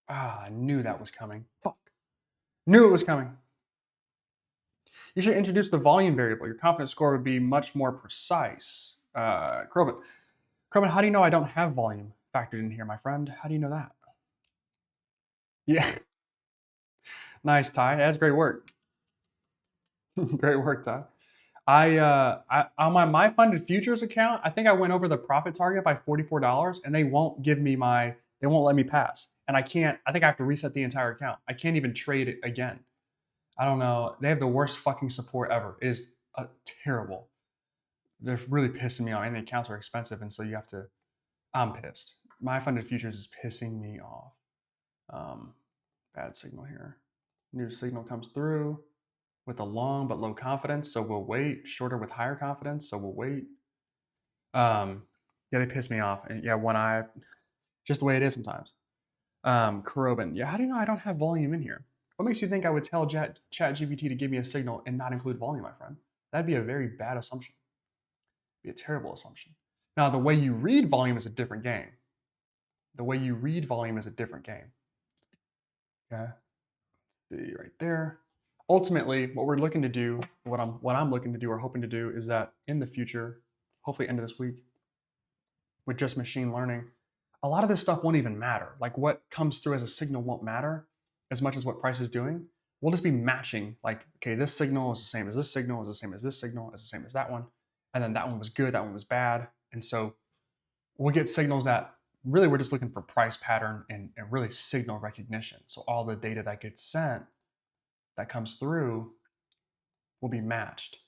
Ah, I knew that was coming. Fuck. Knew it was coming. You should introduce the volume variable. Your confidence score would be much more precise. Krobin, how do you know I don't have volume factored in here, my friend? How do you know that? Yeah. Nice, Ty. That's great work. Great work, Ty. I on my funded futures account, I think I went over the profit target by $44, and they won't let me pass. And I can't. I think I have to reset the entire account. I can't even trade it again. I don't know. They have the worst fucking support ever. It is terrible. They're really pissing me off, and the accounts are expensive, and so you have to. I'm pissed. My funded futures is pissing me off. Bad signal here. New signal comes through with a long but low confidence, so we'll wait. Shorter with higher confidence, so we'll wait. Yeah, they piss me off. And yeah, one eye, just the way it is sometimes. Kurobin, yeah, how do you know I don't have volume in here? What makes you think I would tell ChatGPT to give me a signal and not include volume, my friend? That'd be a very bad assumption. It'd be a terrible assumption. Now, the way you read volume is a different game. The way you read volume is a different game. Okay, see right there. ultimately, what we're looking to do, what I'm looking to do or hoping to do is that in the future, hopefully end of this week, with just machine learning, a lot of this stuff won't even matter. Like what comes through as a signal won't matter as much as what price is doing. We'll just be matching like, okay, this signal is the same as this signal, is the same as this signal, is the same as that one. And then that one was good, that one was bad. And so we'll get signals that really we're just looking for price pattern and really signal recognition. So all the data that gets sent that comes through will be matched.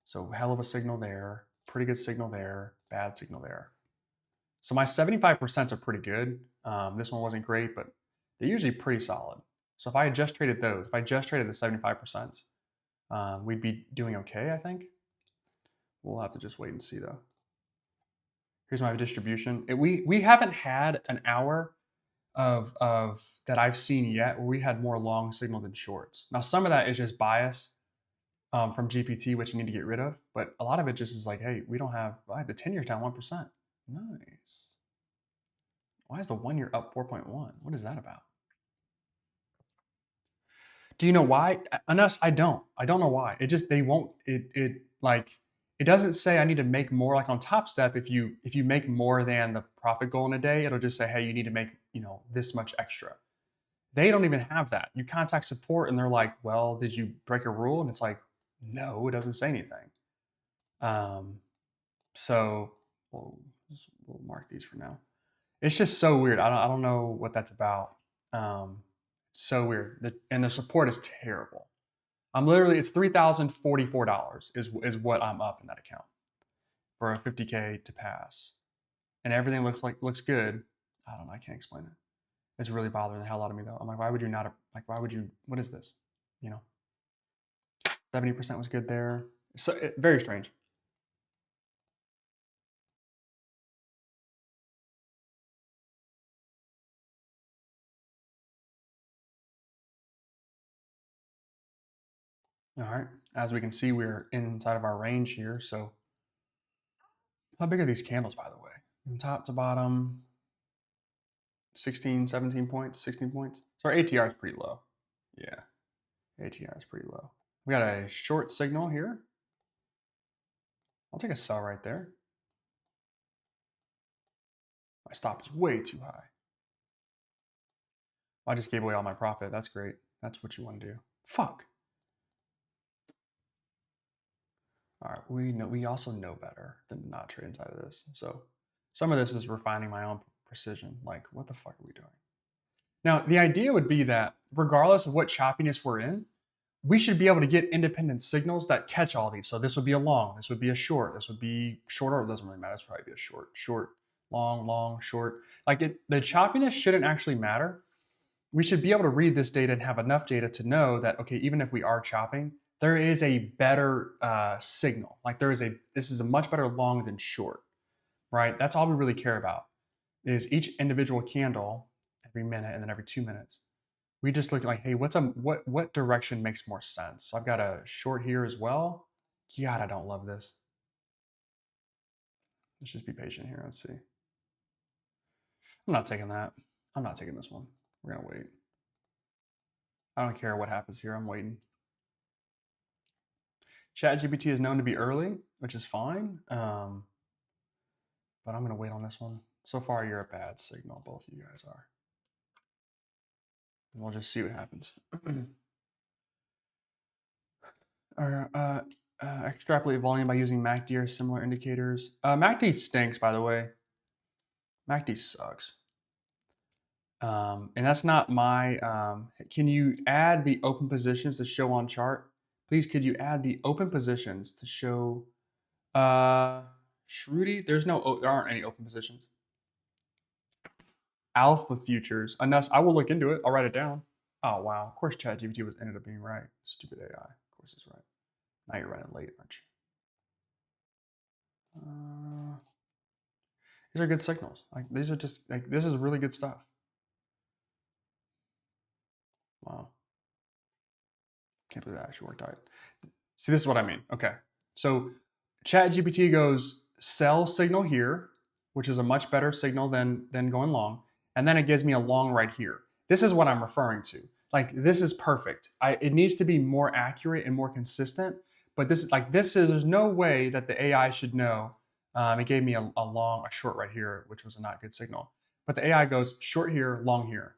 So hell of a signal there, pretty good signal there, bad signal there. So my 75% are pretty good. This one wasn't great, but they're usually pretty solid. So if I had just traded those, if I just traded the 75%, we'd be doing okay, I think. We'll have to just wait and see though. Here's my distribution. We haven't had an hour of that I've seen yet where we had more long signal than shorts. Now some of that is just bias from GPT, which you need to get rid of, but a lot of it just is like, hey, we don't have the 10-year down 1%. Nice. Why is the 1 year up 4.1? What is that about? Do you know why? Unless I don't know why. It just they won't. It doesn't say I need to make more. Like on Top Step, if you make more than the profit goal in a day, it'll just say, hey, you need to make this much extra. They don't even have that. You contact support and they're like, well, did you break a rule? And it's like, no, it doesn't say anything. So we'll mark these for now. It's just so weird. I don't know what that's about. It's so weird. And the support is terrible. I'm literally, it's $3,044 is what I'm up in that account for a 50K to pass. And everything looks good. I don't know. I can't explain it. It's really bothering the hell out of me though. I'm like, why would you not, like, why would you, what is this? 70% was good there. So very strange. All right. As we can see, we're inside of our range here. So how big are these candles, by the way? From top to bottom, 16, 17 points, 16 points. So our ATR is pretty low. Yeah, ATR is pretty low. We got a short signal here. I'll take a sell right there. My stop is way too high. I just gave away all my profit. That's great. That's what you want to do. Fuck. All right, we also know better than to not trade inside of this. So some of this is refining my own precision. Like, what the fuck are we doing? Now, the idea would be that regardless of what choppiness we're in, we should be able to get independent signals that catch all these. So this would be a long, this would be a short, this would be shorter. It doesn't really matter. It's probably be a short, long, short. Like the choppiness shouldn't actually matter. We should be able to read this data and have enough data to know that, okay, even if we are chopping, there is a better signal. Like this is a much better long than short, right? That's all we really care about is each individual candle every minute and then every 2 minutes. We just look like, hey, what direction makes more sense? So I've got a short here as well. God, I don't love this. Let's just be patient here. Let's see. I'm not taking that. I'm not taking this one. We're gonna wait. I don't care what happens here. I'm waiting. ChatGPT is known to be early, which is fine. But I'm gonna wait on this one. So far, you're a bad signal. Both of you guys are. And we'll just see what happens. Extrapolate volume by using MACD or similar indicators. MACD stinks, by the way. MACD sucks. And that's not my, can you add the open positions to show on chart? Please, could you add the open positions to show, Shruti, there aren't any open positions. Alpha futures, unless I will look into it. I'll write it down. Oh, wow. Of course, ChatGPT ended up being right. Stupid AI. Of course it's right. Now you're running late, aren't you? These are good signals. Like these are just like this is really good stuff. Wow. Can't believe that actually worked out. See, this is what I mean. Okay. So ChatGPT goes sell signal here, which is a much better signal than going long. And then it gives me a long right here. This is what I'm referring to. like this is perfect. It needs to be more accurate and more consistent. But there's no way that the AI should know. It gave me a short right here, which was a not good signal. But the AI goes short here, long here.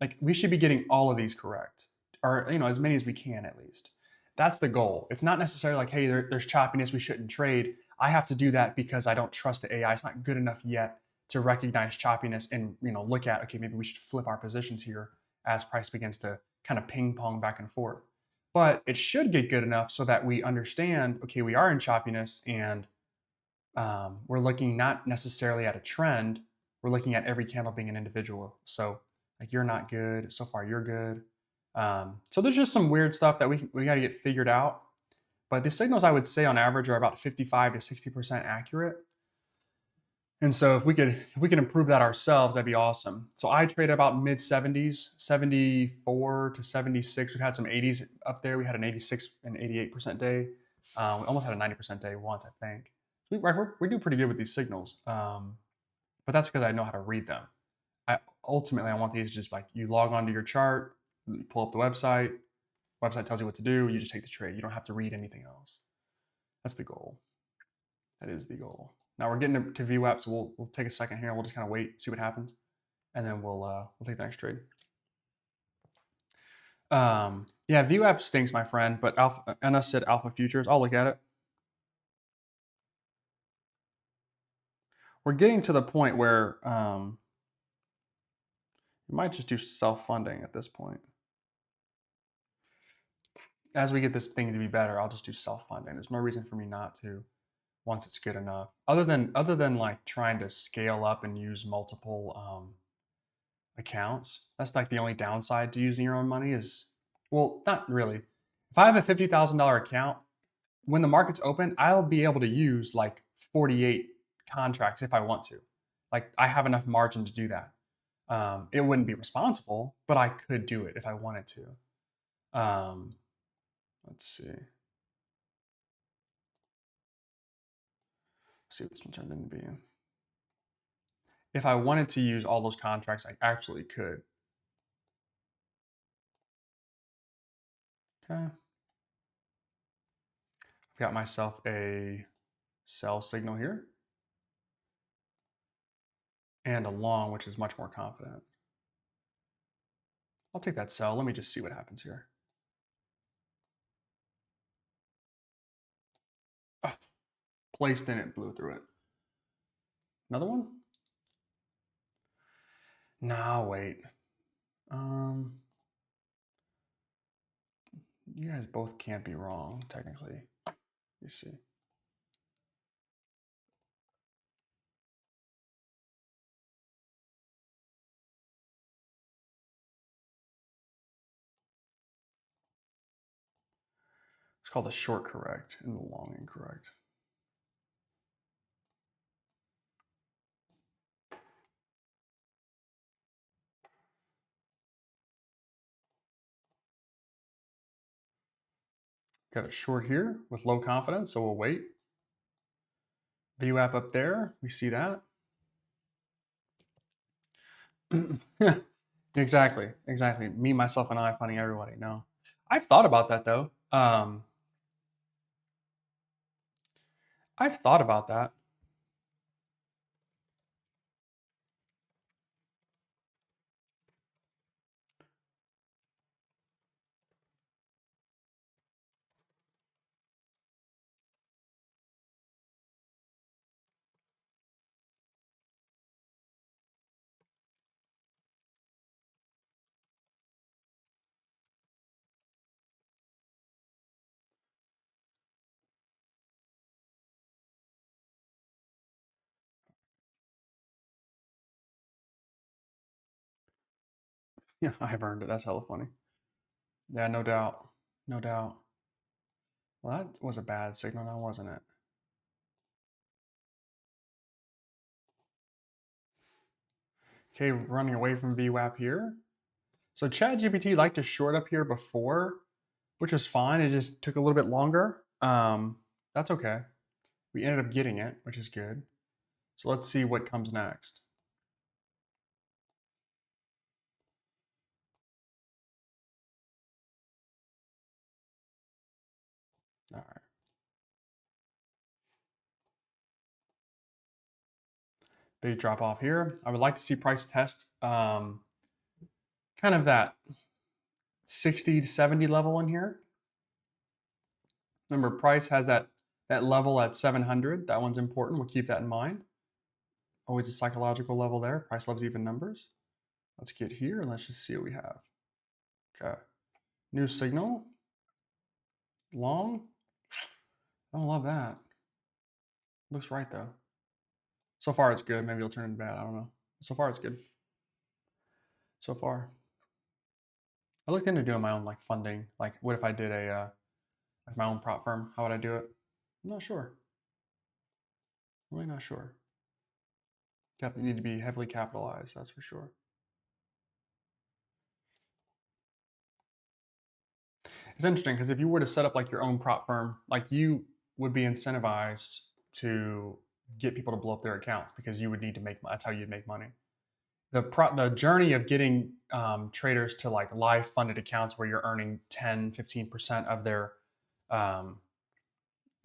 Like we should be getting all of these correct, or as many as we can at least. That's the goal. It's not necessarily like, hey, there's choppiness, we shouldn't trade. I have to do that because I don't trust the AI. It's not good enough yet to recognize choppiness and look at, okay, maybe we should flip our positions here as price begins to kind of ping pong back and forth. But it should get good enough so that we understand, okay, we are in choppiness and we're looking not necessarily at a trend. We're looking at every candle being an individual. So like you're not good. So far you're good. So there's just some weird stuff that we got to get figured out. But the signals I would say on average are about 55 to 60% accurate. And so if we could improve that ourselves, that'd be awesome. So I trade about mid 70s, 74 to 76. We've had some 80s up there. We had an 86 and 88% day. We almost had a 90% day once, I think. We do pretty good with these signals, but that's because I know how to read them. Ultimately, I want these just like you log onto your chart, you pull up the website. Website tells you what to do. You just take the trade. You don't have to read anything else. That's the goal. That is the goal. Now we're getting to VWAP, so we'll take a second here. We'll just kind of wait, see what happens, and then we'll take the next trade. Yeah, VWAP stinks, my friend. But Anna said Alpha Futures. I'll look at it. We're getting to the point where you might just do self-funding at this point. As we get this thing to be better, I'll just do self-funding. There's no reason for me not to once it's good enough. Other than like trying to scale up and use multiple accounts. That's like the only downside to using your own money is, well, not really. If I have a $50,000 account, when the market's open, I'll be able to use like 48 contracts if I want to. Like I have enough margin to do that. It wouldn't be responsible, but I could do it if I wanted to. Let's see what this one turned into being. If I wanted to use all those contracts, I actually could. Okay. I've got myself a sell signal here and a long, which is much more confident. I'll take that sell. Let me just see what happens here. Oh, placed in it, blew through it. Another one? Nah, wait. You guys both can't be wrong, technically. You see. It's called the short correct and the long incorrect. Got a short here with low confidence, so we'll wait. VWAP up there, we see that. Exactly. Me, myself, and I finding everybody. No, I've thought about that though. I've thought about that. Yeah, I've earned it. That's hella funny. Yeah, no doubt. No doubt. Well, that was a bad signal now, wasn't it? Okay, running away from VWAP here. So ChatGPT liked to short up here before, which was fine. It just took a little bit longer. That's okay. We ended up getting it, which is good. So let's see what comes next. All right. Big drop off here. I would like to see price test kind of that 60 to 70 level in here. Remember, price has that level at 700. That one's important. We'll keep that in mind. Always a psychological level there. Price loves even numbers. Let's get here and let's just see what we have. Okay. New signal. Long. I don't love that. Looks right though. So far it's good. Maybe it'll turn into bad. I don't know. So far it's good. So far. I looked into doing my own like funding. Like, what if I did a like my own prop firm? How would I do it? I'm not sure. Really not sure. Definitely need to be heavily capitalized. That's for sure. It's interesting because if you were to set up like your own prop firm, like you would be incentivized to get people to blow up their accounts because you would need to make. That's how you'd make money. The journey of getting traders to like live funded accounts where you're earning 10-15% of their 10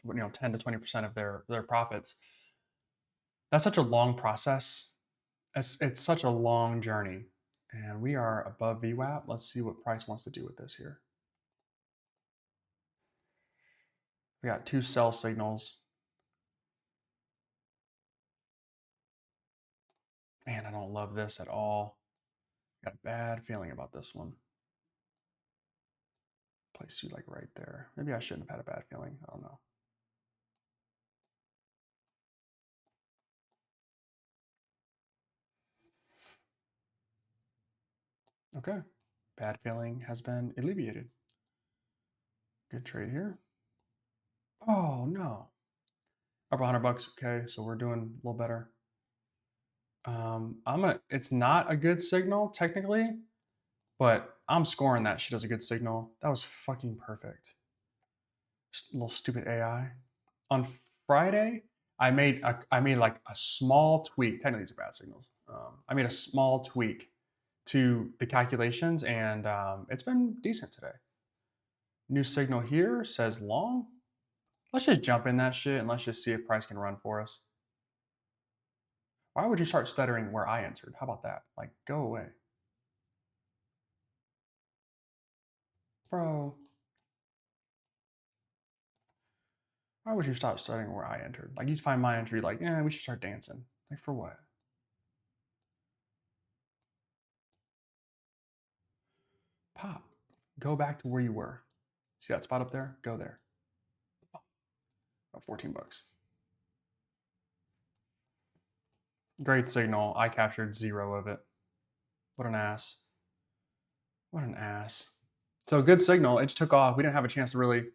to 20% of their profits, that's such a long process. It's such a long journey, and we are above VWAP. Let's see what price wants to do with this here. We got two sell signals. Man, I don't love this at all. Got a bad feeling about this one. Place you like right there. Maybe I shouldn't have had a bad feeling. I don't know. Okay. Bad feeling has been alleviated. Good trade here. Oh no. Up $100. Okay, so we're doing a little better. It's not a good signal technically, but I'm scoring that shit as a good signal. That was fucking perfect. Just a little stupid AI. On Friday, I made like a small tweak. Technically, these are bad signals. I made a small tweak to the calculations, and it's been decent today. New signal here says long. Let's just jump in that shit and let's just see if price can run for us. Why would you start stuttering where I entered? How about that? Like, go away. Bro, why would you stop stuttering where I entered? Like, you'd find my entry, like, we should start dancing. Like, for what? Pop. Go back to where you were. See that spot up there? Go there. About 14 bucks. Great signal. I captured 0 of it. What an ass. What an ass. So good signal. It just took off. We didn't have a chance to really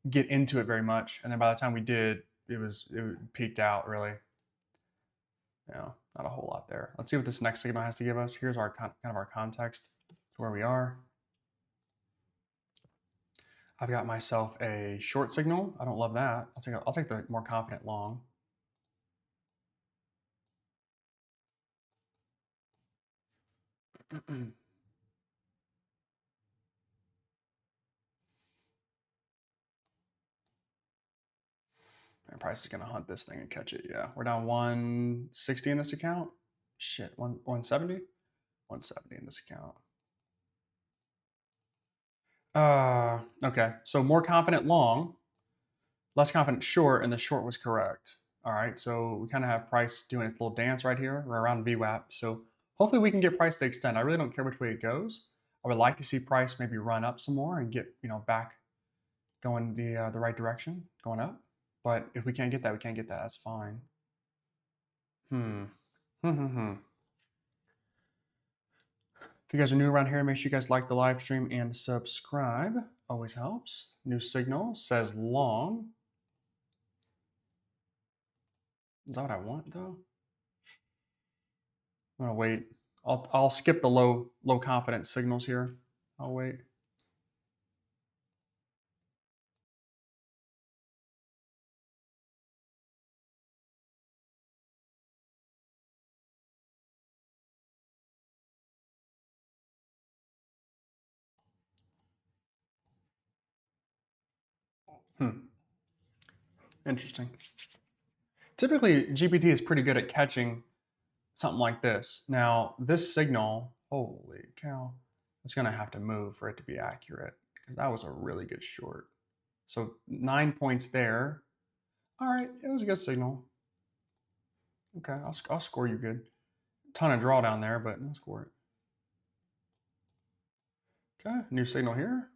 get into it very much. And then by the time we did, it peaked out really. Not a whole lot there. Let's see what this next signal has to give us. Here's our kind of our context to where we are. I've got myself a short signal. I don't love that. I'll take the more confident long. And price is gonna hunt this thing and catch it. Yeah, we're down 160 in this account. Shit, 170, 170 in this account. Okay. So more confident long, less confident short, and the short was correct. All right. So we kind of have price doing its little dance right here. We're around VWAP. So hopefully we can get price to extend. I really don't care which way it goes. I would like to see price maybe run up some more and get back going the right direction, going up. But if we can't get that, we can't get that. That's fine. Hmm. If you guys are new around here, make sure you guys like the live stream and subscribe. Always helps. New signal says long. Is that what I want though? I'm gonna wait. I'll skip the low confidence signals here. I'll wait. Hmm. Interesting. Typically, GPT is pretty good at catching something like this. Now, this signal, holy cow, it's going to have to move for it to be accurate because that was a really good short. So 9 points there. All right, it was a good signal. Okay, I'll score you good. Ton of drawdown there, but no score it. Okay, new signal here.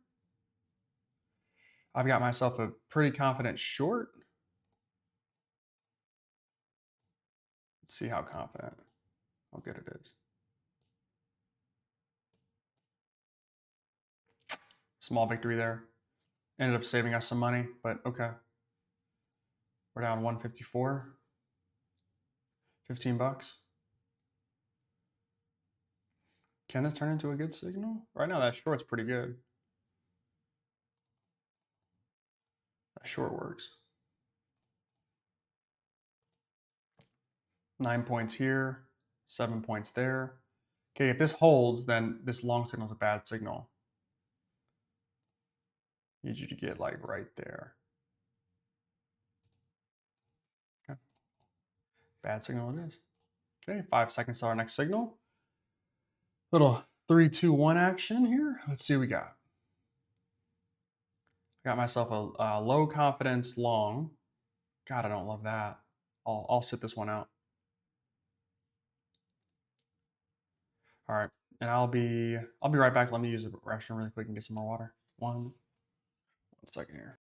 I've got myself a pretty confident short. Let's see how confident, how good it is. Small victory there. Ended up saving us some money, but okay. We're down 154. 15 bucks. Can this turn into a good signal? Right now, that short's pretty good. That short works. 9 points here, 7 points there. Okay, if this holds, then this long signal is a bad signal. Need you to get like right there. Okay. Bad signal it is. Okay, 5 seconds to our next signal. Little 3, 2, 1 action here. Let's see what we got. I got myself a low confidence long. God, I don't love that. I'll sit this one out. All right, and I'll be right back. Let me use the restroom really quick and get some more water. One second here.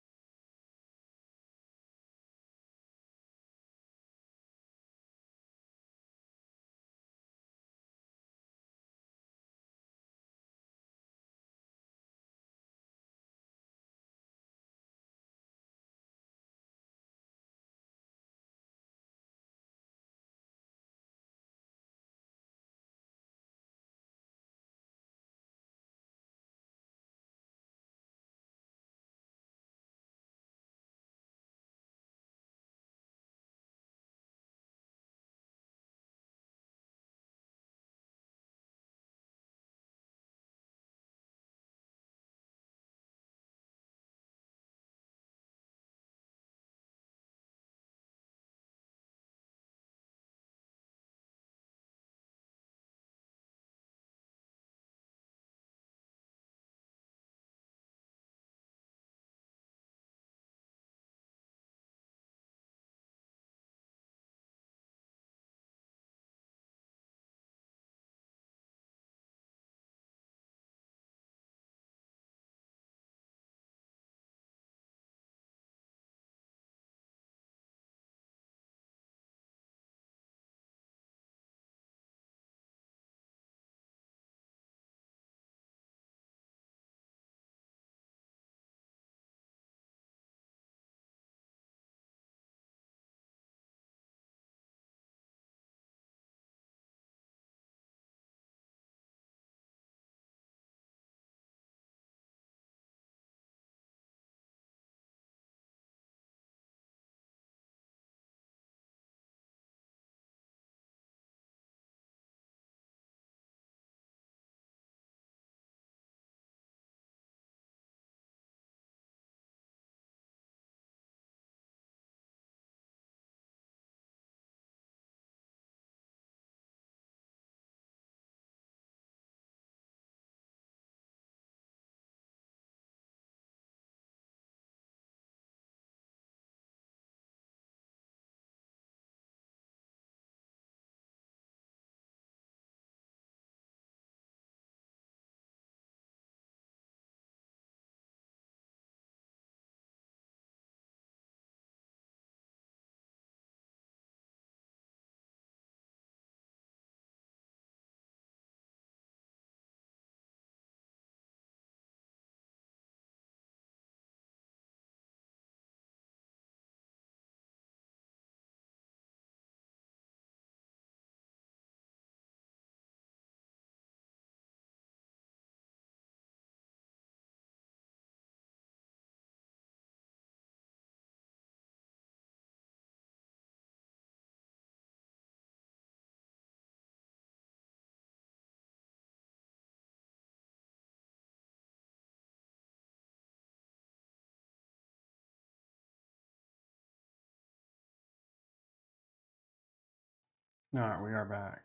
All right, we are back.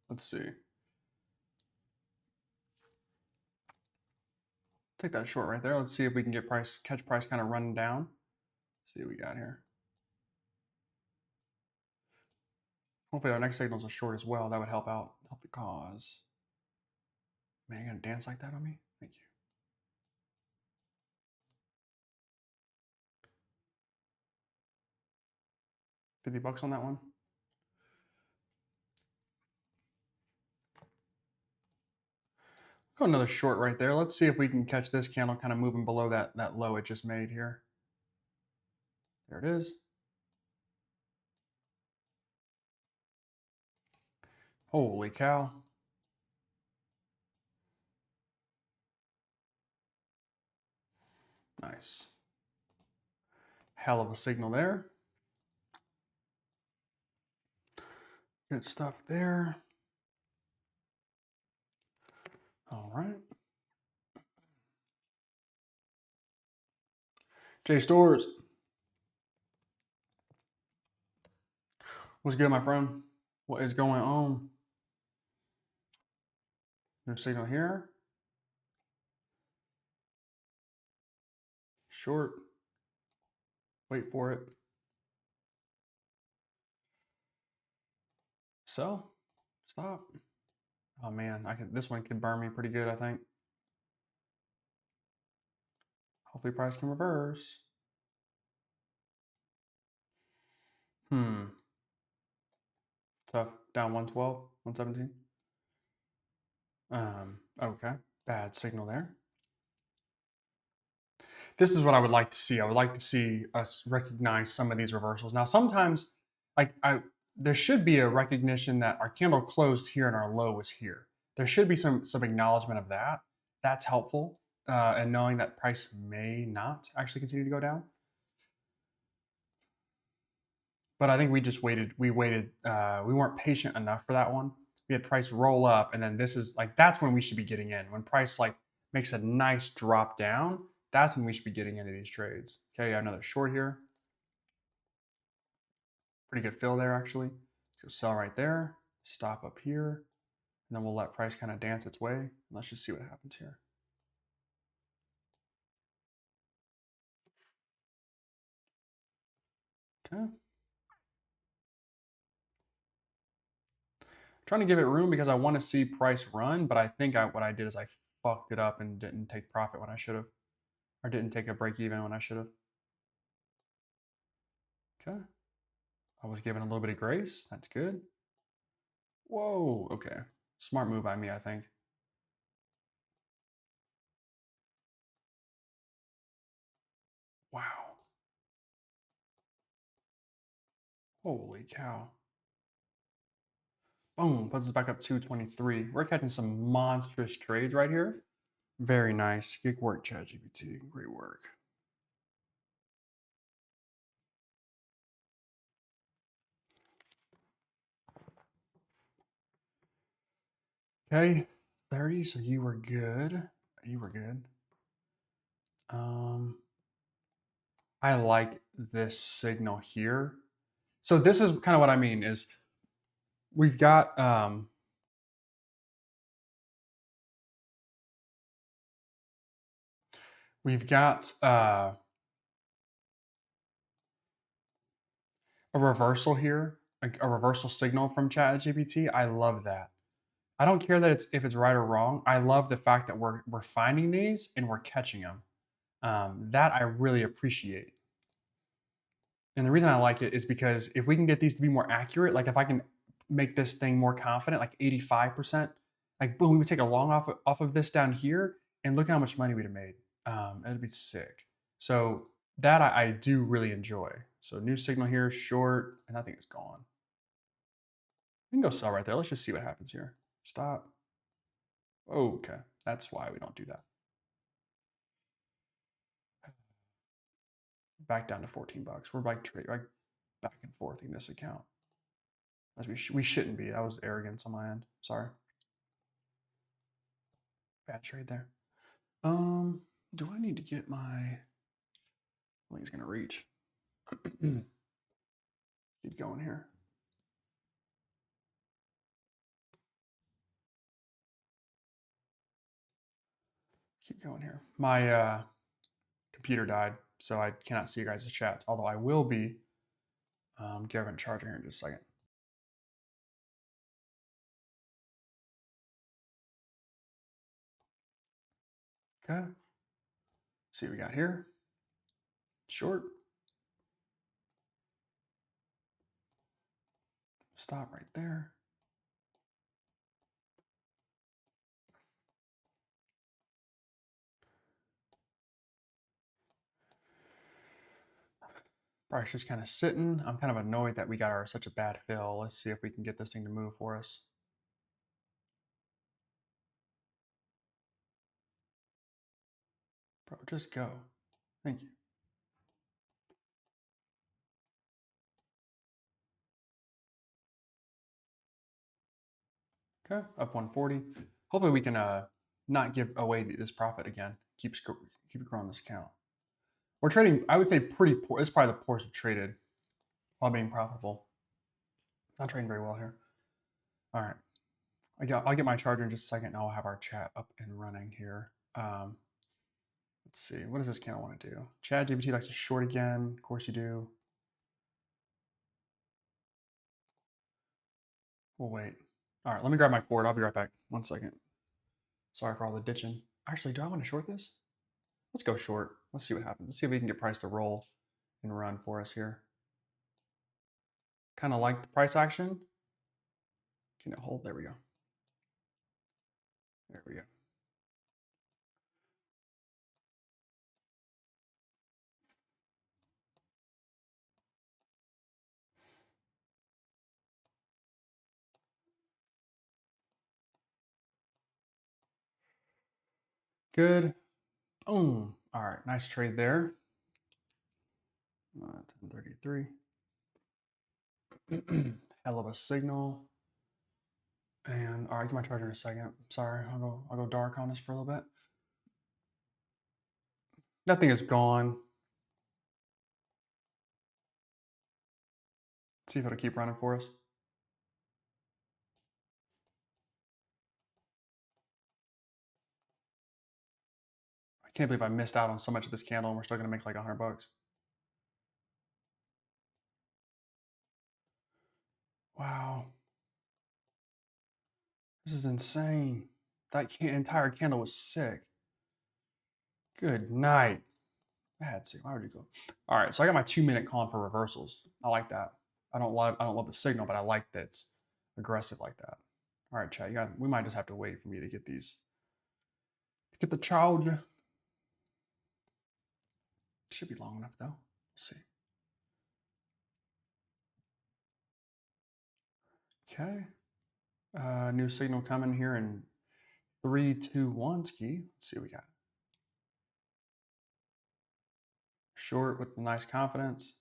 Let's see. Take that short right there. Let's see if we can get catch price kind of running down. Let's see what we got here. Hopefully our next signal is a short as well. That would help the cause. Man, you're gonna dance like that on me? Thank you. 50 bucks on that one. Go another short right there. Let's see if we can catch this candle kind of moving below that low it just made here. There it is. Holy cow. Nice. Hell of a signal there. Good stuff there. All right. Jay Stores. What's good, my friend? What is going on? New signal here. Short. Wait for it. Sell. Stop. Oh man, this one could burn me pretty good, I think. Hopefully price can reverse. Tough. Down 112, 117. Okay. Bad signal there. This is what I would like to see. I would like to see us recognize some of these reversals. Now, sometimes there should be a recognition that our candle closed here and our low was here. There should be some acknowledgement of that. That's helpful, and knowing that price may not actually continue to go down. But I think we just waited. We waited. We weren't patient enough for that one. We had price roll up, and then this is like that's when we should be getting in. When price like makes a nice drop down, that's when we should be getting into these trades. Okay, another short here. Pretty good fill there actually. So sell right there. Stop up here, and then we'll let price kind of dance its way. Let's just see what happens here. Okay. Trying to give it room because I want to see price run, but I think what I did is I fucked it up and didn't take profit when I should have, or didn't take a break even when I should have. Okay. I was given a little bit of grace. That's good. Whoa. Okay. Smart move by me, I think. Wow. Holy cow. Boom. Puts us back up 223. We're catching some monstrous trades right here. Very nice. Good work, ChatGPT. Great work. Okay. 30. So you were good. You were good. I like this signal here. So this is kind of what I mean is we've got a reversal here, a reversal signal from ChatGPT. I love that. I don't care that if it's right or wrong. I love the fact that we're finding these and we're catching them. That I really appreciate. And the reason I like it is because if we can get these to be more accurate, like if I can make this thing more confident, like 85%, like boom, we would take a long off of this down here, and look how much money we'd have made. It'd be sick. So that I do really enjoy. So new signal here, short, and I think it's gone. We can go sell right there. Let's just see what happens here. Stop. Okay, that's why we don't do that. Back down to 14 bucks. We're like back and forth in this account. As we shouldn't be. That was arrogance on my end. Sorry. Bad trade there. Do I need to get my? I think it's gonna reach. Keep going here. Keep going here. My computer died, so I cannot see you guys' chats, although I will be giving a charger here in just a second. Okay. Let's see what we got here. Short. Stop right there. Price just kind of sitting. I'm kind of annoyed that we got such a bad fill. Let's see if we can get this thing to move for us. Bro, just go. Thank you. Okay, up 140. Hopefully we can not give away this profit again. Keep growing this account. We're trading, I would say, pretty poor. It's probably the poorest we've traded while being profitable. Not trading very well here. All right. I'll get my charger in just a second and I'll have our chat up and running here. Let's see. What does this candle want to do? ChatGPT likes to short again. Of course you do. We'll wait. All right, let me grab my cord. I'll be right back. 1 second. Sorry for all the ditching. Actually, do I want to short this? Let's go short. Let's see what happens. Let's see if we can get price to roll and run for us here. Kind of like the price action. Can it hold? There we go. There we go. Good. Boom. All right, nice trade there. 1033. Hell of a signal. And all right, get my charger in a second. Sorry, I'll go dark on this for a little bit. That thing is gone. See if it'll keep running for us. I can't believe I missed out on so much of this candle and we're still gonna make like $100. Wow. This is insane. That entire candle was sick. Good night. Bad sick. Why would you go? All right, so I got my 2-minute calling for reversals. I like that. I don't love the signal, but I like that it's aggressive like that. All right, chat. We might just have to wait for me to get these. Get the charger. Should be long enough though. Let's see. Okay. New signal coming here in 3, 2, 1. Ski. Let's see what we got. Short with nice confidence.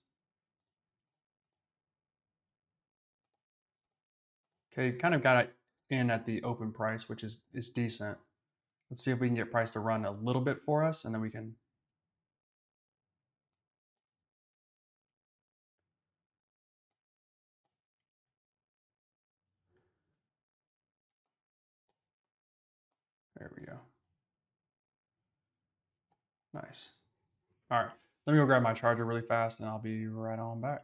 Okay, kind of got it in at the open price, which is decent. Let's see if we can get price to run a little bit for us, and then we can. There we go. Nice. All right, let me go grab my charger really fast, and I'll be right on back.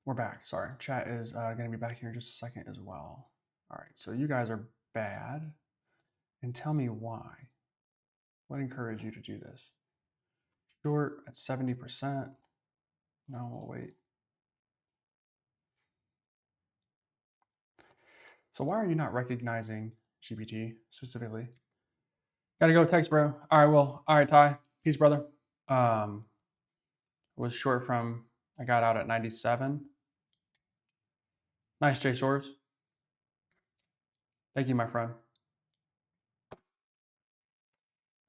We're back. Sorry. Chat is going to be back here in just a second as well. All right. So you guys are bad. And tell me why. What encouraged you to do this? Short at 70%. No, we'll wait. So why are you not recognizing GPT specifically? Gotta go text, bro. All right, well, all right, Ty. Peace, brother. Was short from, I got out at 97. Nice, Jay Swords. Thank you, my friend.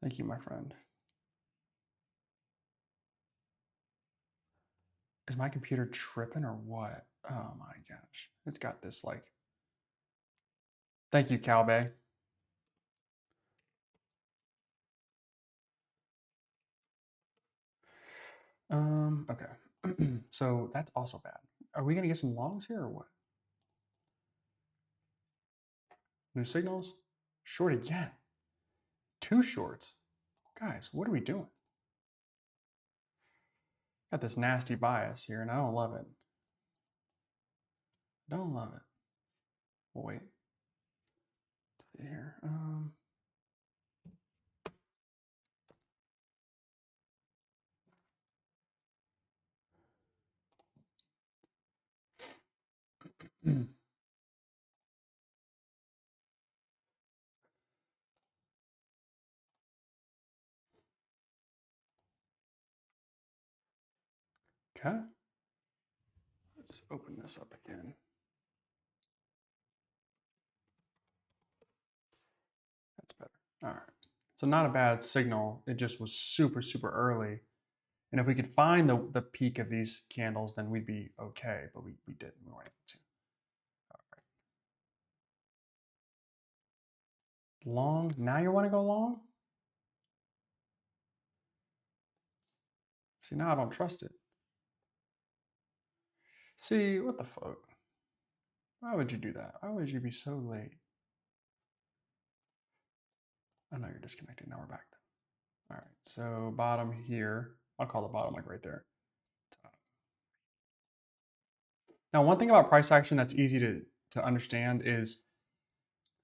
Thank you, my friend. Is my computer tripping or what? Oh my gosh. It's got this like. Thank you, Calbay. Okay. So that's also bad. Are we gonna get some longs here or what? New signals? Short again. Two shorts. Guys, what are we doing? Got this nasty bias here and I don't love it. Don't love it. Well, wait. Let's see here. Okay. Let's open this up again. That's better. All right. So not a bad signal. It just was super, super early. And if we could find the peak of these candles, then we'd be okay. But we didn't. We weren't able to. All right. Long. Now you want to go long? See, now I don't trust it. See, what the fuck? Why would you do that? Why would you be so late? I know you're disconnected. Now we're back. All right. So bottom here. I'll call the bottom like right there. Now, one thing about price action that's easy to understand is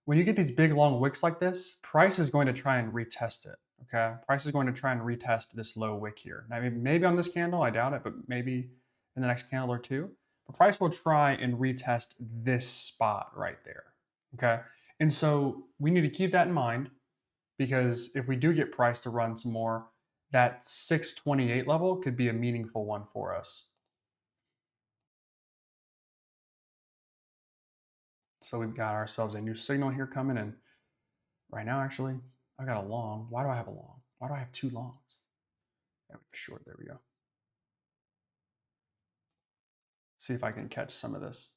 when you get these big long wicks like this, price is going to try and retest it. Okay, price is going to try and retest this low wick here. Now, maybe on this candle, I doubt it, but maybe in the next candle or two, the price will try and retest this spot right there. Okay, and so we need to keep that in mind because if we do get price to run some more, that 628 level could be a meaningful one for us. So we've got ourselves a new signal here coming in. Right now, actually, I got a long. Why do I have a long? Why do I have two longs? Yeah, short. There we go. See if I can catch some of this.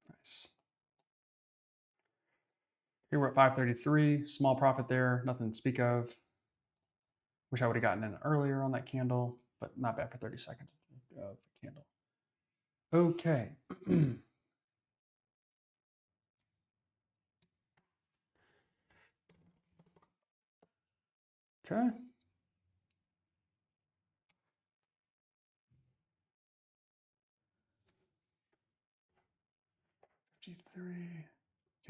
Nice. Here we're at 533. Small profit there. Nothing to speak of. Wish I would have gotten in earlier on that candle, but not bad for 30 seconds of candle. Okay. Okay. G3.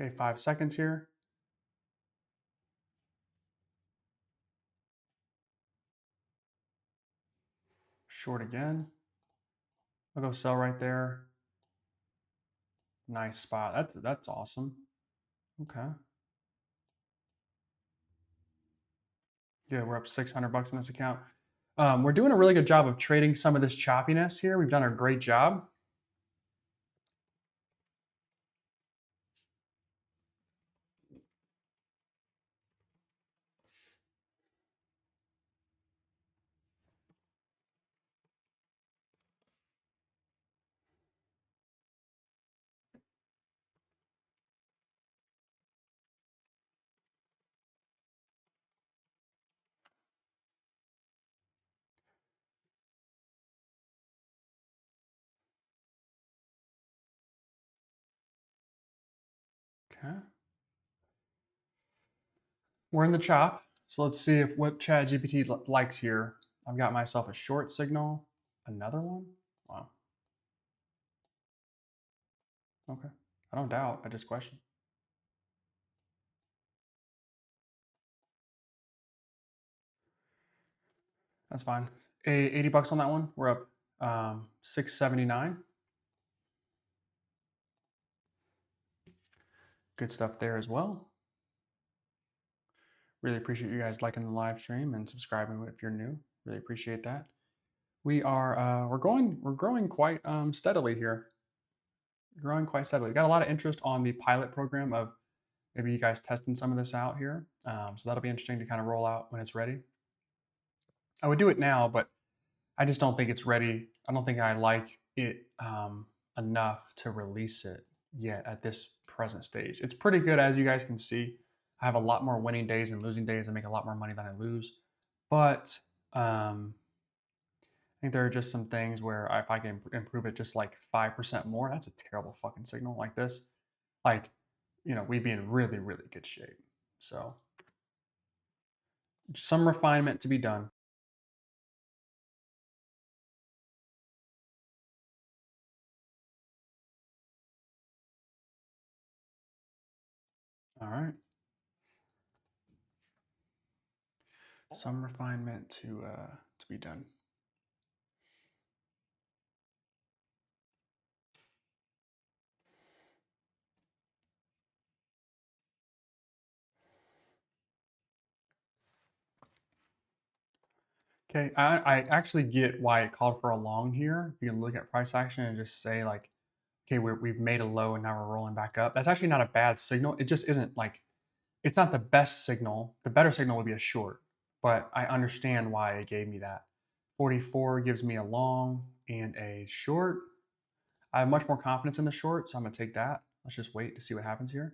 Okay, 5 seconds here. Short again. I'll go sell right there. Nice spot. That's awesome. Okay. Yeah, we're up 600 bucks in this account. We're doing a really good job of trading some of this choppiness here. We've done a great job. Okay. We're in the chop. So let's see if what ChatGPT likes here. I've got myself a short signal. Another one? Wow. Okay. I don't doubt. I just question. That's fine. 80 bucks on that one. We're up 679. Good stuff there as well. Really appreciate you guys liking the live stream and subscribing if you're new. Really appreciate that. We're growing quite steadily here. Growing quite steadily. Got a lot of interest on the pilot program of maybe you guys testing some of this out here. So that'll be interesting to kind of roll out when it's ready. I would do it now, but I just don't think it's ready. I don't think I like it enough to release it yet at this present stage. It's pretty good, as you guys can see. I have a lot more winning days and losing days. I make a lot more money than I lose. But I think there are just some things where if I can improve it just like 5% more, that's a terrible fucking signal like this. Like, we'd be in really, really good shape. So, some refinement to be done. All right. Some refinement to be done. Okay, I actually get why it called for a long here. You can look at price action and just say like, okay, we've made a low and now we're rolling back up. That's actually not a bad signal. It just isn't like, it's not the best signal. The better signal would be a short, but I understand why it gave me that. 44 gives me a long and a short. I have much more confidence in the short, so I'm gonna take that. Let's just wait to see what happens here.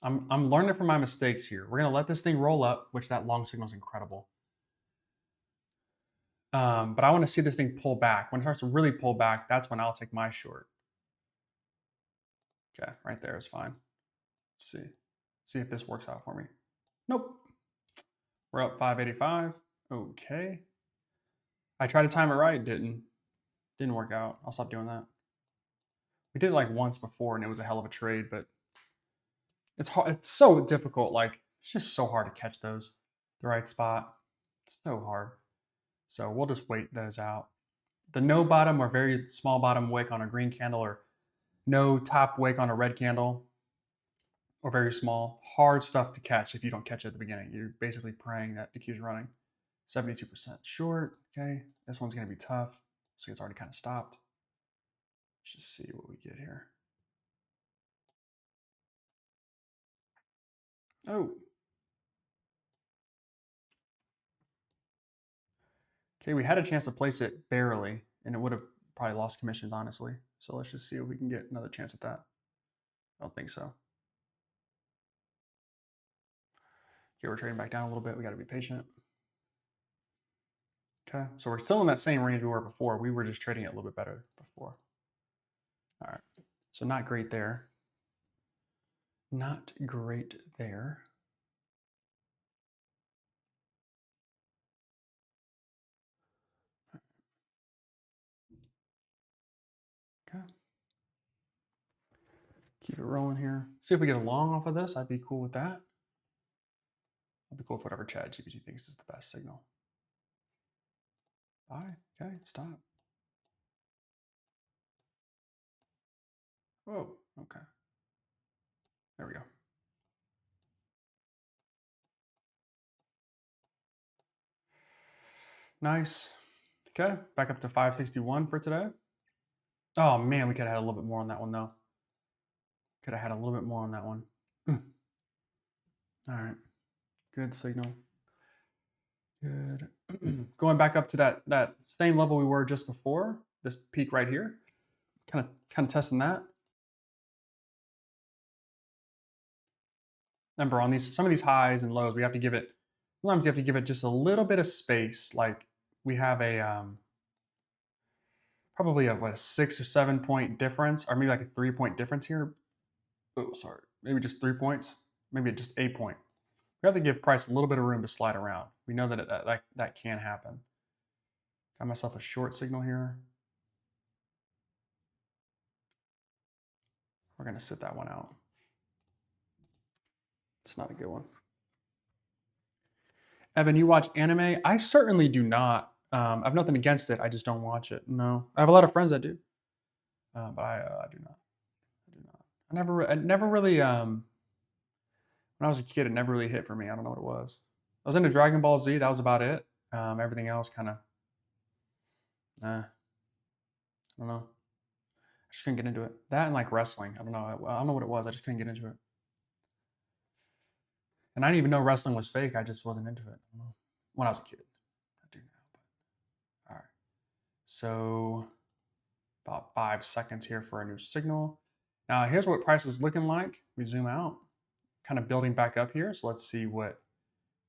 I'm learning from my mistakes here. We're gonna let this thing roll up, which that long signal is incredible. But I want to see this thing pull back. When it starts to really pull back, that's when I'll take my short. Okay, right there is fine. Let's see. Let's see if this works out for me. Nope. We're up 585. Okay. I tried to time it right, didn't work out. I'll stop doing that. We did it like once before and it was a hell of a trade, but it's hard, it's so difficult. Like it's just so hard to catch those the right spot. It's so hard. So we'll just wait those out. The no bottom or very small bottom wick on a green candle or no top wick on a red candle or very small, hard stuff to catch if you don't catch it at the beginning. You're basically praying that it keeps running. 72% short. Okay, this one's going to be tough. So it's already kind of stopped. Let's just see what we get here. Oh. Okay, we had a chance to place it barely, and it would have probably lost commissions, honestly. So let's just see if we can get another chance at that. I don't think so. Okay, we're trading back down a little bit. We got to be patient. Okay, so we're still in that same range we were before. We were just trading it a little bit better before. All right, so not great there. Not great there. Okay. Keep it rolling here. See if we get a long off of this. I'd be cool with that. I'd be cool with whatever ChatGPT thinks is the best signal. Bye. Okay, stop. Whoa, okay. There we go. Nice. Okay, back up to 561 for today. Oh man, we could have had a little bit more on that one though. Could have had a little bit more on that one. All right, good signal. Good. Going back up to that same level we were just before, this peak right here. Kind of testing that. Remember on these some of these highs and lows, we have to give it. Sometimes you have to give it just a little bit of space. Like we have a probably a 6 or 7 point difference, or maybe like a 3 point difference here. Oh, sorry. maybe just 3 points, maybe just a point. We have to give price a little bit of room to slide around. We know that that can happen. Got myself a short signal here. We're going to sit that one out. It's not a good one. Evan, you watch anime? I certainly do not. I have nothing against it. I just don't watch it. No, I have a lot of friends that do, but I do not. I do not. I never really. When I was a kid, it never really hit for me. I don't know what it was. I was into Dragon Ball Z. That was about it. Everything else kind of, I don't know. I just couldn't get into it. That and like wrestling. I don't know. I don't know what it was. I just couldn't get into it. And I didn't even know wrestling was fake. I just wasn't into it. I don't know. When I was a kid. I do now. But all right. So about 5 seconds here for a new signal. Now here's what price is looking like. We zoom out, kind of building back up here. So let's see what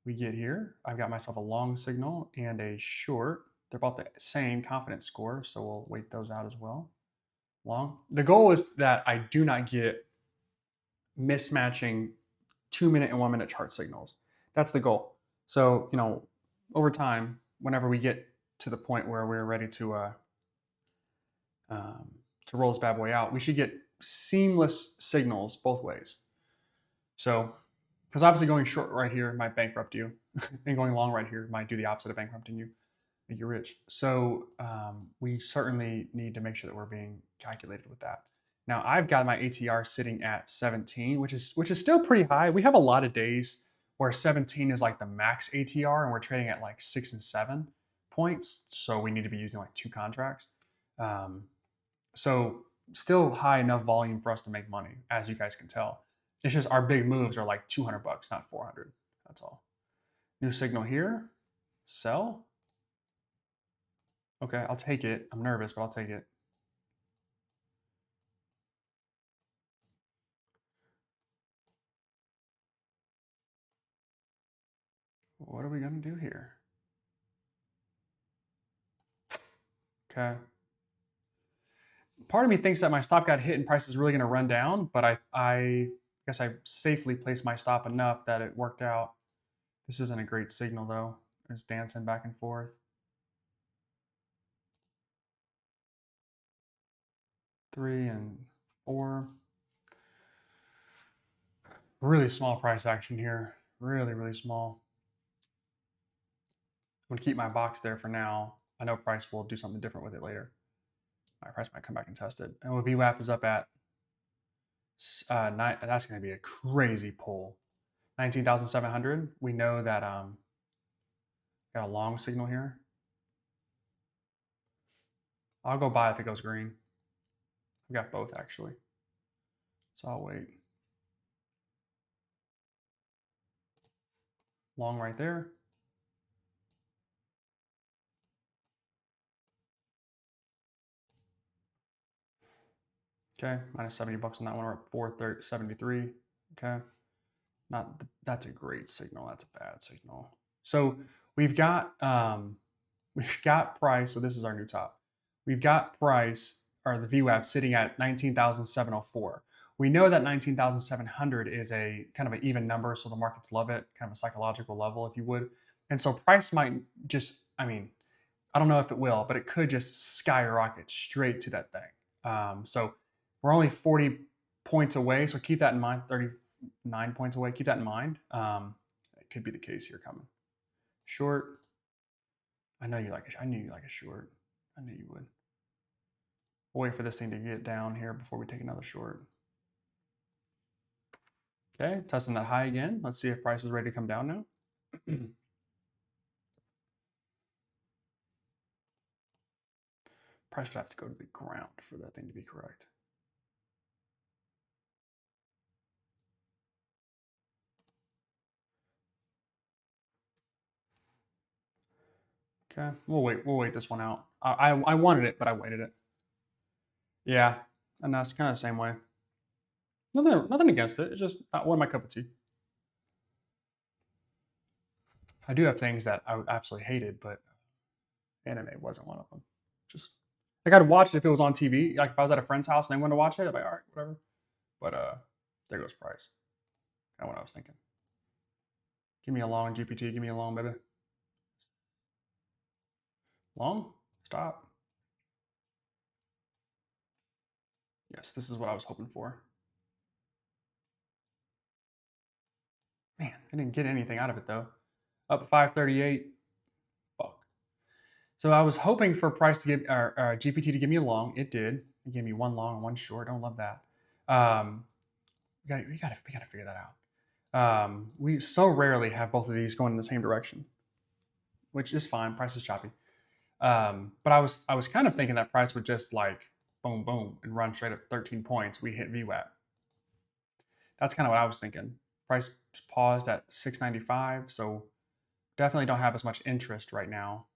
we get here. I've got myself a long signal and a short. They're both the same confidence score, so we'll wait those out as well. Long. The goal is that I do not get mismatching 2-minute and 1-minute chart signals. That's the goal. So, over time, whenever we get to the point where we're ready to roll this bad boy out, we should get seamless signals both ways. So, because obviously going short right here might bankrupt you, and going long right here might do the opposite of bankrupting you, make you rich. So we certainly need to make sure that we're being calculated with that. Now I've got my ATR sitting at 17, which is still pretty high. We have a lot of days where 17 is like the max ATR, and we're trading at like 6 and 7 points. So we need to be using like 2 contracts. So still high enough volume for us to make money, as you guys can tell. It's just our big moves are like $200, not 400. That's all. New signal here. Sell. Okay, I'll take it. I'm nervous, but I'll take it. What are we going to do here? Okay. Part of me thinks that my stop got hit and price is really going to run down, but I guess I safely placed my stop enough that it worked out. This isn't a great signal, though. It's dancing back and forth. 3 and 4. Really small price action here. Really, really small. I'm going to keep my box there for now. I know price will do something different with it later. My price might come back and test it. And what VWAP is up at, that's going to be a crazy pull. 19,700. We know that got a long signal here. I'll go buy if it goes green. We got both actually. So I'll wait. Long right there. Okay, minus 70 bucks on that one. We're at 473. Okay, that's a great signal. That's a bad signal. So we've got price. So this is our new top. We've got price or the VWAP sitting at 19,704. We know that 19,700 is a kind of an even number, so the markets love it, kind of a psychological level, if you would. And so price might just, I don't know if it will, but it could just skyrocket straight to that thing. So we're only 40 points away, so keep that in mind. 39 points away, keep that in mind. It could be the case here coming. Short. I knew you like a short. I knew you would. We'll wait for this thing to get down here before we take another short. Okay, testing that high again. Let's see if price is ready to come down now. Price would have to go to the ground for that thing to be correct. Okay, we'll wait this one out. I wanted it, but I waited it. Yeah, and that's kind of the same way. Nothing against it. It's just not one of my cup of tea. I do have things that I absolutely hated, but anime wasn't one of them. Just like I'd watch it if it was on TV. Like if I was at a friend's house and they wanted to watch it, I'd be like, all right, whatever. But there goes price. Kind of what I was thinking. Give me a long GPT. Give me a long, baby. Long? Stop. Yes, this is what I was hoping for. Man, I didn't get anything out of it though. Up 538. Fuck. So I was hoping for price to give GPT to give me a long. It did. It gave me one long and one short. Don't love that. We gotta figure that out. We so rarely have both of these going in the same direction, which is fine. Price is choppy. But I was kind of thinking that price would just like boom boom and run straight up 13 points. We hit VWAP. That's kind of what I was thinking. Price paused at 695, so definitely don't have as much interest right now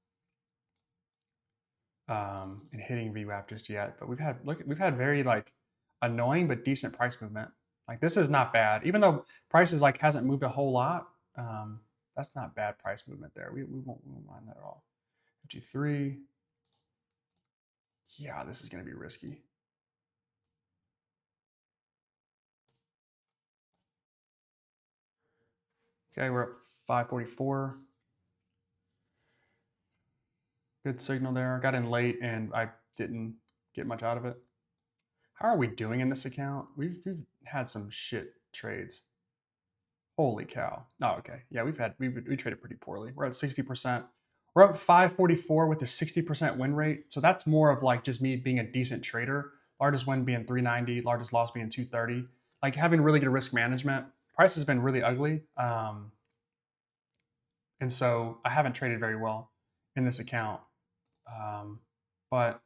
in hitting VWAP just yet. But we've had very like annoying but decent price movement. Like this is not bad, even though prices like hasn't moved a whole lot. That's not bad price movement there. We won't mind that at all. 53. Yeah, this is going to be risky. Okay, we're up 544. Good signal there. Got in late and I didn't get much out of it. How are we doing in this account? We've had some shit trades. Holy cow. Oh, okay. Yeah, we traded pretty poorly. We're at 60%. We're up 544 with a 60% win rate. So that's more of like just me being a decent trader. Largest win being 390, largest loss being 230. Like having really good risk management. Price has been really ugly. And so I haven't traded very well in this account. But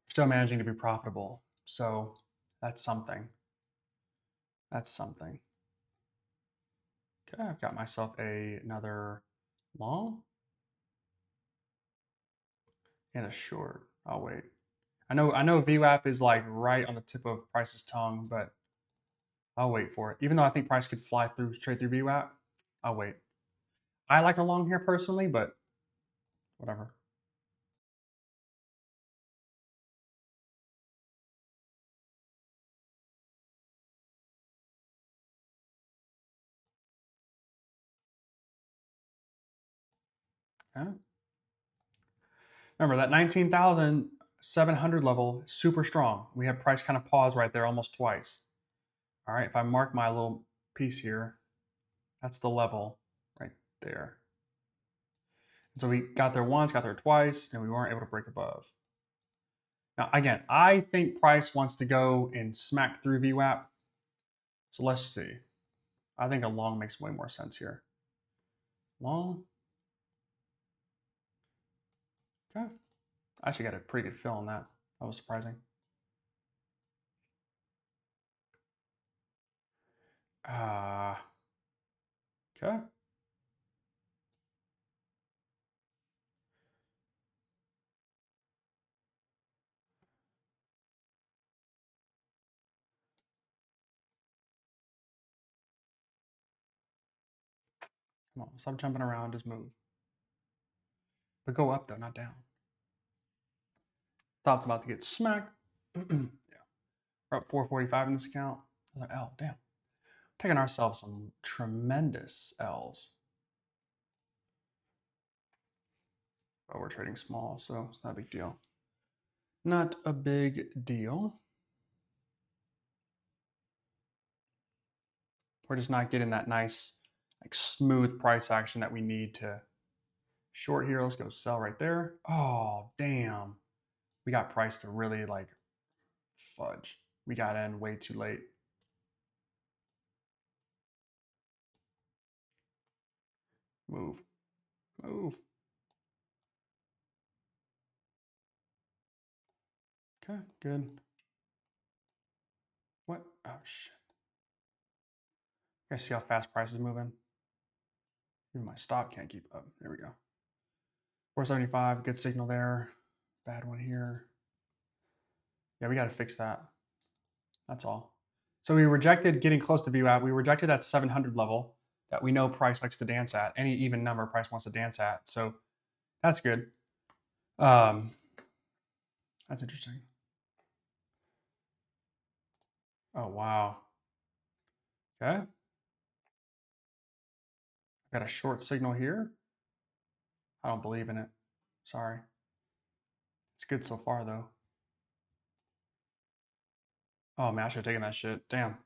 still managing to be profitable. So that's something. That's something. Okay, I've got myself another long and a short. I'll wait. I know VWAP is like right on the tip of Price's tongue, but I'll wait for it. Even though I think Price could fly through straight through VWAP, I'll wait. I like a long here personally, but whatever. Yeah. Remember that 19,700 level, super strong. We have Price kind of pause right there almost twice. All right, if I mark my little piece here, that's the level right there. So we got there once, got there twice, and we weren't able to break above. Now, again, I think Price wants to go and smack through VWAP. So let's see. I think a long makes way more sense here. Long. Okay. I actually got a pretty good fill on that. That was surprising. Okay. Come on, stop jumping around, just move. But go up though, not down. Thought's about to get smacked. Yeah. We're up 445 in this account. I was like, oh, damn. Taking ourselves some tremendous L's. But we're trading small, so it's not a big deal. Not a big deal. We're just not getting that nice, like smooth price action that we need to short here. Let's go sell right there. Oh, damn. We got price to really like fudge. We got in way too late. Move. Move. Okay, good. What? Oh, shit. You guys see how fast price is moving? Even my stop can't keep up. There we go. 475, good signal there. Bad one here. Yeah, we got to fix that. That's all. So we rejected getting close to VWAP. We rejected that 700 level that we know price likes to dance at. Any even number price wants to dance at. So that's good. That's interesting. Oh, wow. Okay. Got a short signal here. I don't believe in it. Sorry. It's good so far, though. Oh, man, I should have taken that shit. Damn.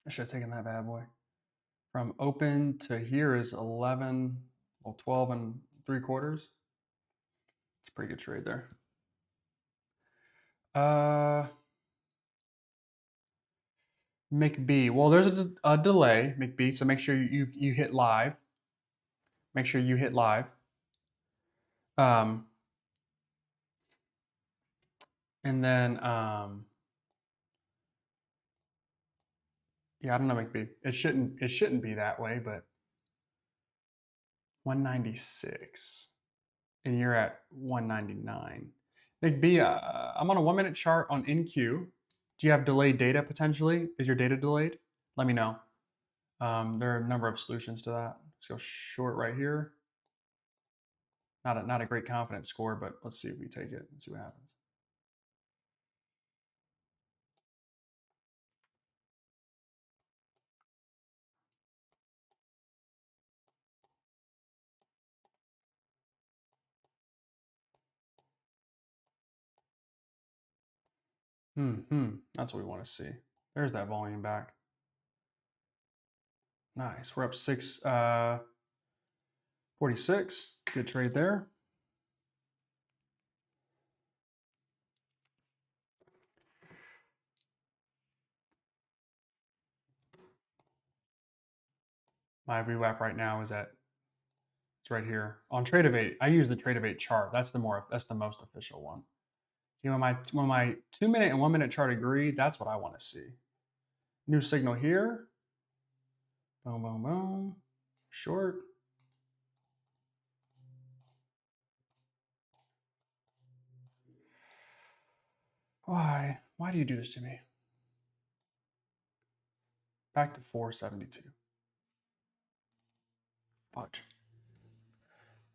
I should have taken that bad boy. From open to here is 11, well, 12 and 3/4. It's a pretty good trade there. McB. Well, there's a delay, McB, so make sure you hit live. Make sure you hit live. And then, yeah, I don't know, McB. It shouldn't be that way, but 196, and you're at 199. McB, I'm on a 1 minute chart on NQ. Do you have delayed data potentially? Is your data delayed? Let me know. There are a number of solutions to that. Let's go short right here. Not a great confidence score, but let's see if we take it and see what happens. That's what we want to see. There's that volume back. Nice. We're up 646. Good trade there. My VWAP right now is at, it's right here on Trade-of-8. I use the Trade-of-8 chart. That's the most official one. See, when my 2 minute and 1 minute chart agree, that's what I want to see. New signal here. Boom, boom, boom. Short. Why? Why do you do this to me? Back to 472. Fudge.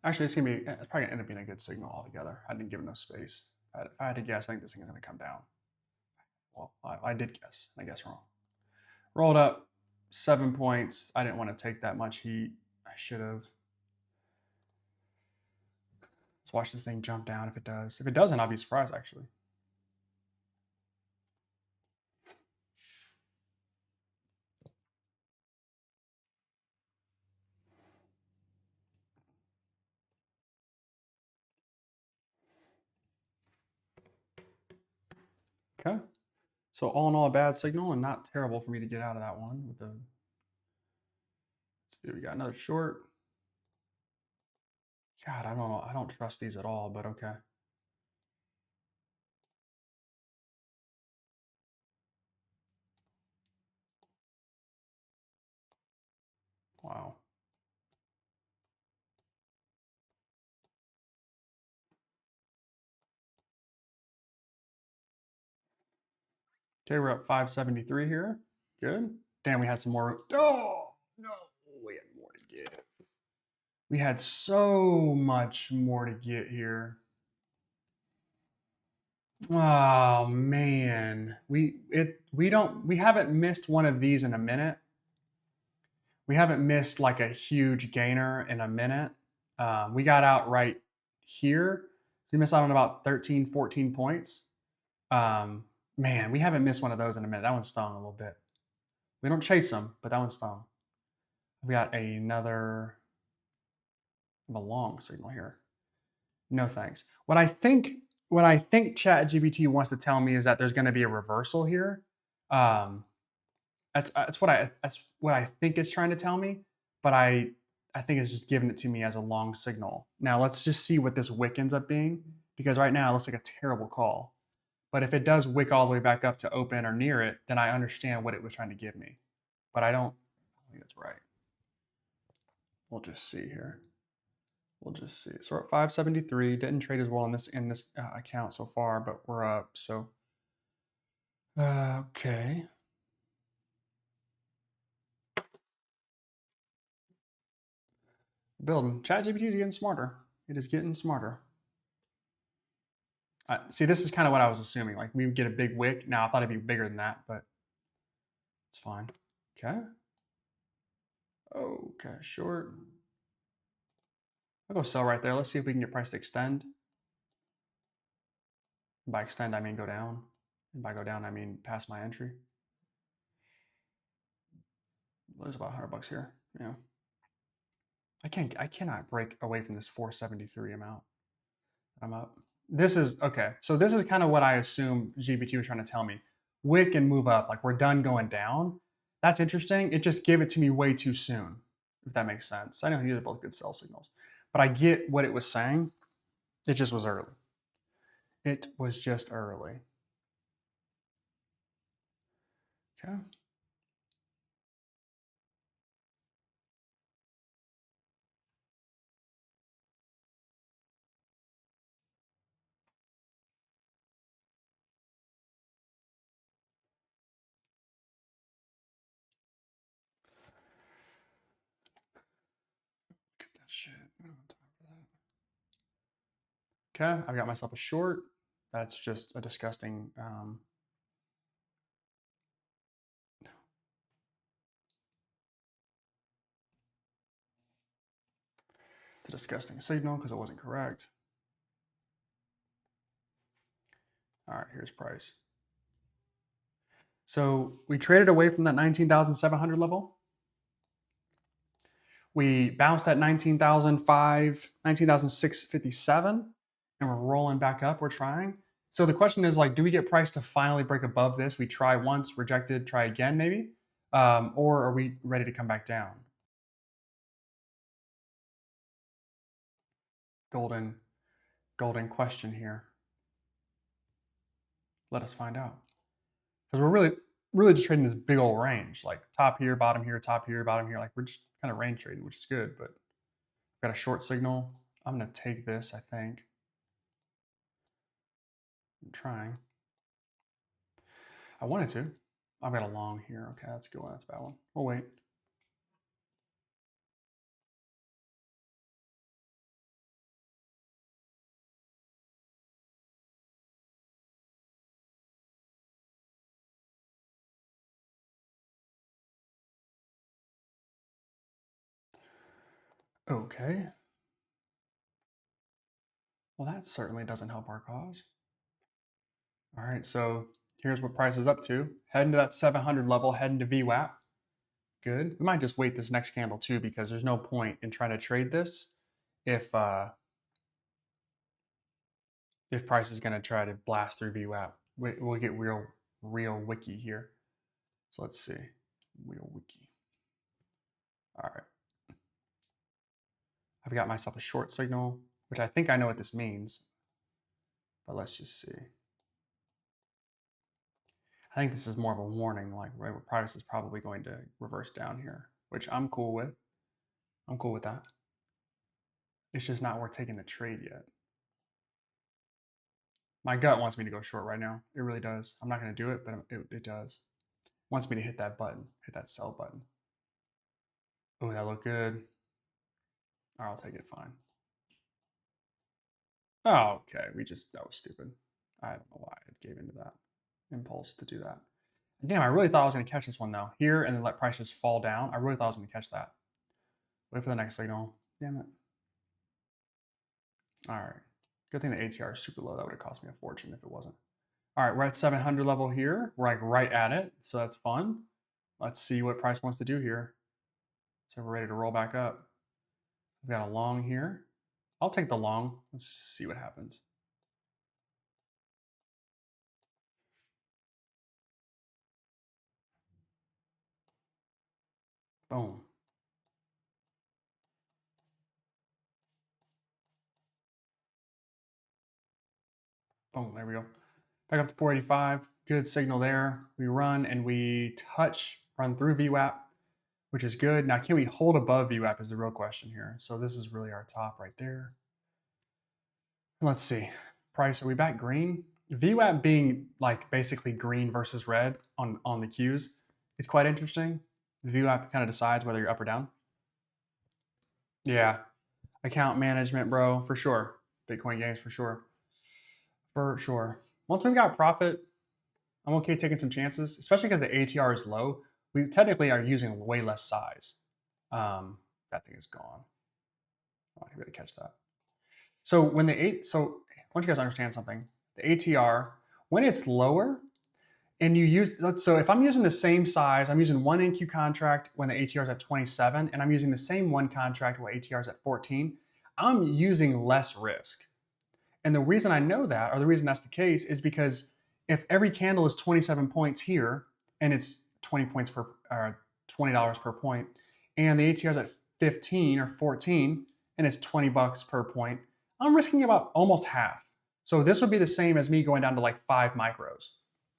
Actually, it's probably gonna end up being a good signal altogether. I didn't give enough space. If I had to guess, I think this thing is gonna come down. Well, I did guess. I guess wrong. Rolled up 7 points. I didn't want to take that much heat. I should have. Let's watch this thing jump down if it does. If it doesn't, I'll be surprised actually. Okay. So all in all, a bad signal and not terrible for me to get out of that one with the. Let's see, we got another short. God, I don't know. I don't trust these at all, but okay. Wow. Okay, we're up 573 here. Good. Damn, we had some more. Oh, no. We had more to get. We had so much more to get here. Oh man, we haven't missed one of these in a minute. We haven't missed like a huge gainer in a minute. We got out right here. So we missed out on about 13, 14 points. Man, we haven't missed one of those in a minute. That one stung a little bit. We don't chase them, but that one stung. We got another a long signal here. No thanks. What I think ChatGPT wants to tell me is that there's going to be a reversal here. Um, that's what I think it's trying to tell me, but I think it's just giving it to me as a long signal. Now let's just see what this wick ends up being, because right now it looks like a terrible call. But if it does wick all the way back up to open or near it, then I understand what it was trying to give me. But I don't think that's right. We'll just see here. We'll just see. So we're at 573. Didn't trade as well in this account so far, but we're up. So okay. Building. ChatGPT is getting smarter. It is getting smarter. See, this is kind of what I was assuming. Like we would get a big wick. Now I thought it'd be bigger than that, but it's fine. Okay. Okay, short. I'll go sell right there. Let's see if we can get price to extend. By extend, I mean go down. And by go down, I mean past my entry. There's about $100 here. Yeah. I cannot break away from this 473 amount. I'm up. This is okay. So this is kind of what I assume GPT was trying to tell me. Wick and move up, like we're done going down. That's interesting. It just gave it to me way too soon, if that makes sense. I know these are both good sell signals, but I get what it was saying. It just was early. It was just early. Okay. Get that shit. I don't have time for that. Okay, I've got myself a short. That's just a disgusting. It's a disgusting signal because it wasn't correct. All right, here's price. So we traded away from that 19,700 level. We bounced at 19,657, and we're rolling back up. We're trying. So the question is like, do we get price to finally break above this? We try once, rejected, try again, maybe, or are we ready to come back down? Golden question here. Let us find out. Because we're really just trading this big old range, like top here, bottom here, top here, bottom here. Like we're just kind of range trading, which is good. But I've got a short signal. I'm gonna take this. I think. I'm trying. I wanted to. I've got a long here. Okay, that's a good one. That's a bad one. We'll wait. Okay. Well, that certainly doesn't help our cause. All right, so here's what price is up to. Heading to that 700 level, heading to VWAP. Good. We might just wait this next candle too because there's no point in trying to trade this if price is going to try to blast through VWAP. We'll get real wiki here. So let's see. Real wiki. All right. I've got myself a short signal, which I think I know what this means. But let's just see. I think this is more of a warning, like right, price is probably going to reverse down here, which I'm cool with. I'm cool with that. It's just not worth taking the trade yet. My gut wants me to go short right now. It really does. I'm not going to do it, but it does. It wants me to hit that button, hit that sell button. Oh, that looked good. All right, I'll take it, fine. Oh, okay. That was stupid. I don't know why I gave into that impulse to do that. Damn, I really thought I was going to catch this one though. Here and then let price just fall down. I really thought I was going to catch that. Wait for the next signal. Damn it. All right. Good thing the ATR is super low. That would have cost me a fortune if it wasn't. All right, we're at 700 level here. We're like right at it, so that's fun. Let's see what price wants to do here. So we're ready to roll back up. We've got a long here. I'll take the long. Let's just see what happens. Boom. Boom, there we go. Back up to 485. Good signal there. We run and we run through VWAP, which is good. Now, can we hold above VWAP is the real question here. So this is really our top right there. Let's see. Price, are we back green? VWAP being like basically green versus red on the cues is quite interesting. The VWAP kind of decides whether you're up or down. Yeah. Account management, bro, for sure. Bitcoin games for sure. For sure. Once we've got profit, I'm okay taking some chances, especially because the ATR is low. We technically are using way less size. That thing is gone. Oh, you better catch that. So when the eight, so I want you guys to understand something. The ATR, when it's lower, and you use, so if I'm using the same size, I'm using one NQ contract when the ATR is at 27, and I'm using the same one contract when ATR is at 14, I'm using less risk. And the reason I know that, or the reason that's the case, is because if every candle is 27 points here, and it's 20 points per, or $20 per point, and the ATR is at 15 or 14, and it's $20 per point, I'm risking about almost half. So this would be the same as me going down to like 5 micros.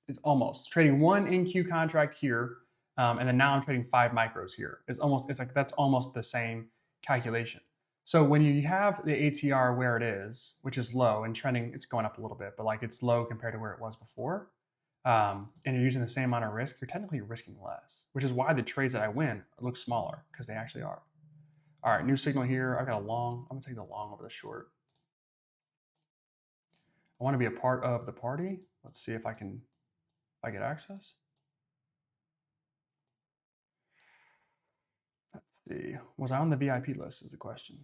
It's almost trading one NQ contract here, and then now I'm trading 5 micros here. It's like that's almost the same calculation. So when you have the ATR where it is, which is low and trending, it's going up a little bit, but like it's low compared to where it was before, and you're using the same amount of risk, you're technically risking less, which is why the trades that I win look smaller because they actually are. All right, new signal here. I've got a long. I'm gonna take the long over the short. I want to be a part of the party. Let's see if I get access. Let's see. Was I on the VIP list? Is the question.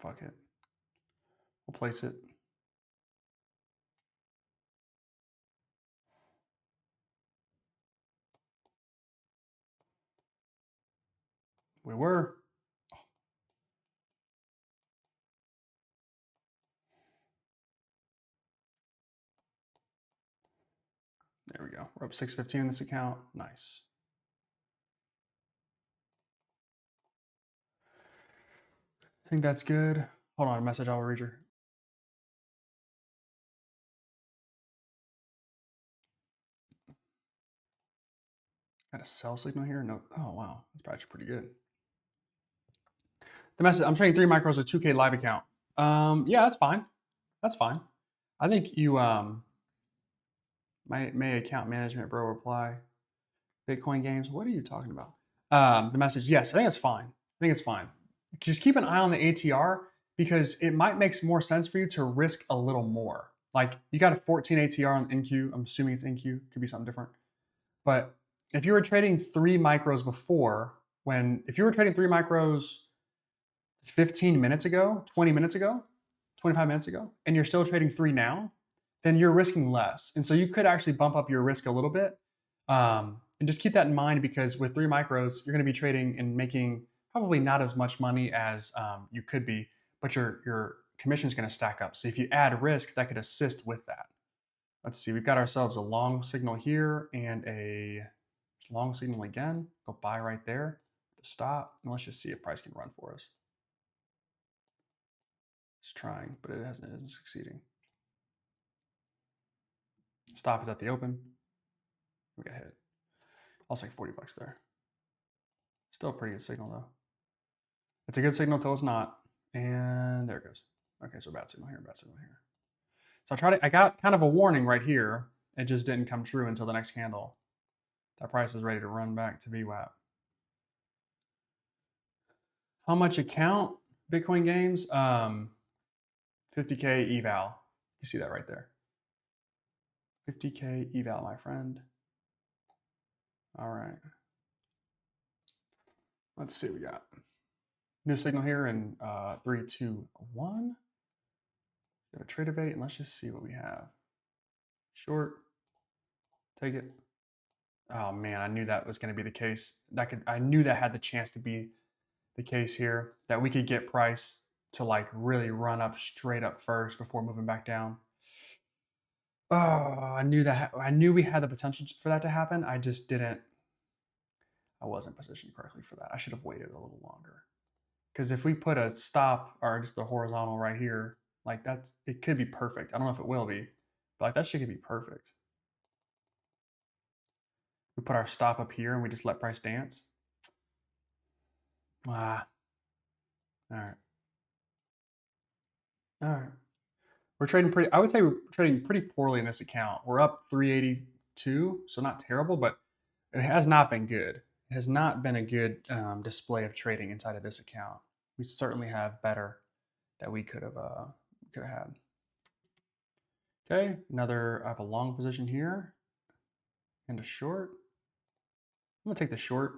Fuck it. We'll place it. We were. There we go. We're up 615 in this account. Nice. I think that's good. Hold on, a message I will read you. Got a sell signal here? No. Oh, wow. That's actually pretty good. The message, I'm trading 3 micros with 2K live account. Yeah, that's fine. That's fine. I think you, my account management bro reply. Bitcoin games. What are you talking about? The message, yes, I think it's fine. I think it's fine. Just keep an eye on the ATR because it might make more sense for you to risk a little more. Like you got a 14 ATR on NQ. I'm assuming it's NQ. Could be something different. But if you were trading 3 micros before, if you were trading 3 micros 15 minutes ago, 20 minutes ago, 25 minutes ago, and you're still trading 3 now, then you're risking less. And so you could actually bump up your risk a little bit. And just keep that in mind because with 3 micros, you're going to be trading and making probably not as much money as you could be, but your commission is going to stack up. So if you add risk, that could assist with that. Let's see, we've got ourselves a long signal here and a long signal again. Go buy right there, stop, and let's just see if price can run for us. It's trying, but it isn't succeeding. Stop is at the open. We got hit. I'll take 40 bucks there. Still a pretty good signal though. It's a good signal until it's not. And there it goes. Okay, so bad signal here, bad signal here. So I got kind of a warning right here. It just didn't come true until the next candle. That price is ready to run back to VWAP. How much account? Bitcoin games? 50K eval. You see that right there. 50K eval, my friend. All right. Let's see what we got. New signal here in 3, 2, 1. Got a trade debate, and let's just see what we have. Short. Take it. Oh man, I knew that was going to be the case. I knew that had the chance to be the case here. That we could get price to like really run up straight up first before moving back down. Oh, I knew that. I knew we had the potential for that to happen. I just didn't. I wasn't positioned correctly for that. I should have waited a little longer. Because if we put a stop or just a horizontal right here, like it could be perfect. I don't know if it will be, but like that shit could be perfect. We put our stop up here and we just let price dance. Ah, all right. All right. We're trading pretty, I would say we're trading pretty poorly in this account. We're up 382, so not terrible, but it has not been good. It has not been a good display of trading inside of this account. We certainly have better that we could have had. Okay, I have a long position here and a short. I'm gonna take the short.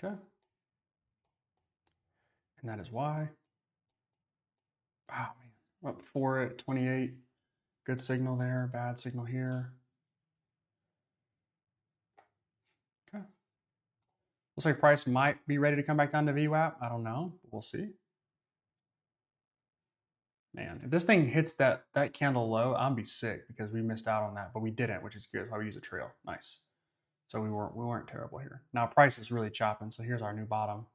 Okay, and that is why. Oh man, we're up 4 at 28. Good signal there, bad signal here. Okay. Looks like price might be ready to come back down to VWAP. I don't know. We'll see. Man, if this thing hits that candle low, I'm be sick because we missed out on that, but we didn't, which is good. That's why we use a trail. Nice. So we weren't terrible here. Now price is really chopping, so here's our new bottom.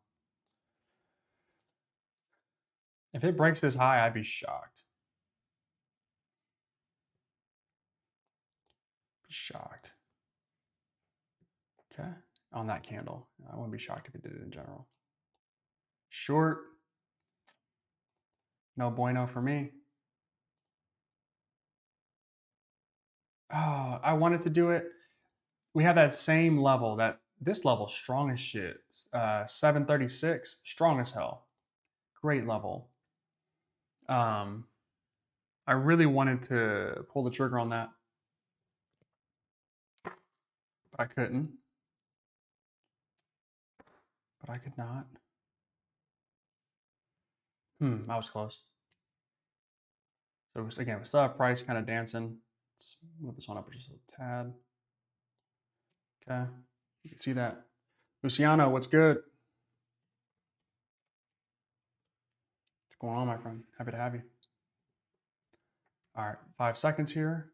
If it breaks this high, I'd be shocked. Be shocked. Okay, on that candle. I wouldn't be shocked if it did it in general. Short. No bueno for me. Oh, I wanted to do it. We have that same level. This level strong as shit. 736, strong as hell. Great level. I really wanted to pull the trigger on that, but I couldn't. But I could not. I was close. So again, we still have price kind of dancing. Let's move this one up just a tad. Okay, you can see that. Luciano, what's good? What's going on, my friend? Happy to have you. All right, 5 seconds here.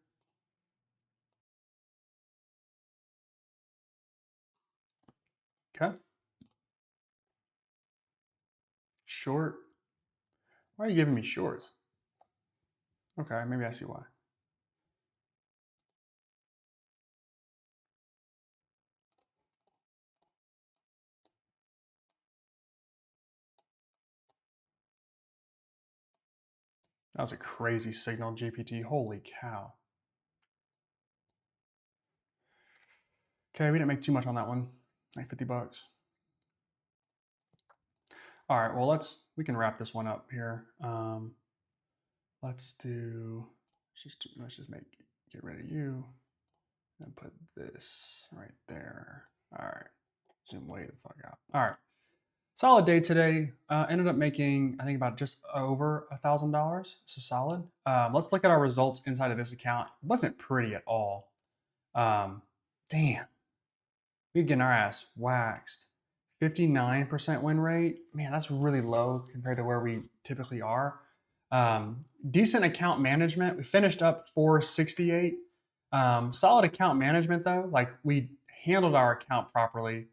Okay. Short. Why are you giving me shorts? Okay, maybe I see why. That was a crazy signal, GPT. Holy cow. Okay, we didn't make too much on that one. Like 50 bucks. All right, well, we can wrap this one up here. Let's just get rid of you and put this right there. All right, zoom way the fuck out. All right, solid day today. Ended up making, I think, about just over $1,000, so solid. Let's look at our results inside of this account. It wasn't pretty at all. Damn, we're getting our ass waxed. 59% win rate. Man, that's really low compared to where we typically are. Decent account management. We finished up 468. Solid account management though. Like we handled our account properly.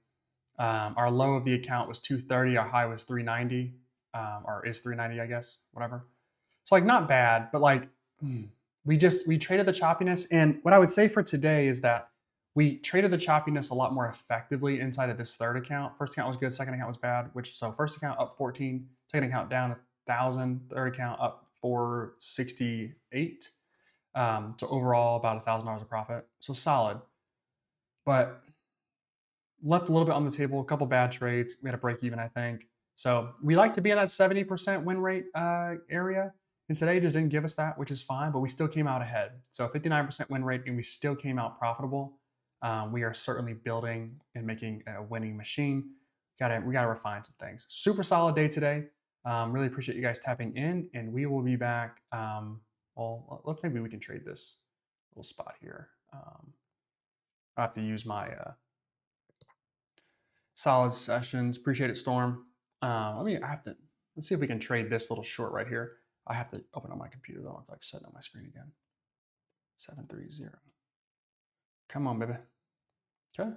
Our low of the account was 230. Our high was 390, or is 390, I guess. Whatever. So like not bad, but like we traded the choppiness. And what I would say for today is that we traded the choppiness a lot more effectively inside of this third account. First account was good, second account was bad. So first account up 14, second account down 1,000, third account up 468. So overall about $1,000 of profit. So solid, but left a little bit on the table. A couple bad trades. We had a break even, I think. So we like to be in that 70% win rate area. And today just didn't give us that, which is fine, but we still came out ahead. So 59% win rate, and we still came out profitable. We are certainly building and making a winning machine. We gotta refine some things. Super solid day today. Really appreciate you guys tapping in, and we will be back. Well, maybe we can trade this little spot here. I have to use my solid sessions. Appreciate it, Storm. Let's see if we can trade this little short right here. I have to open up my computer though. I'm like setting up my screen again. 730. Come on, baby. Okay.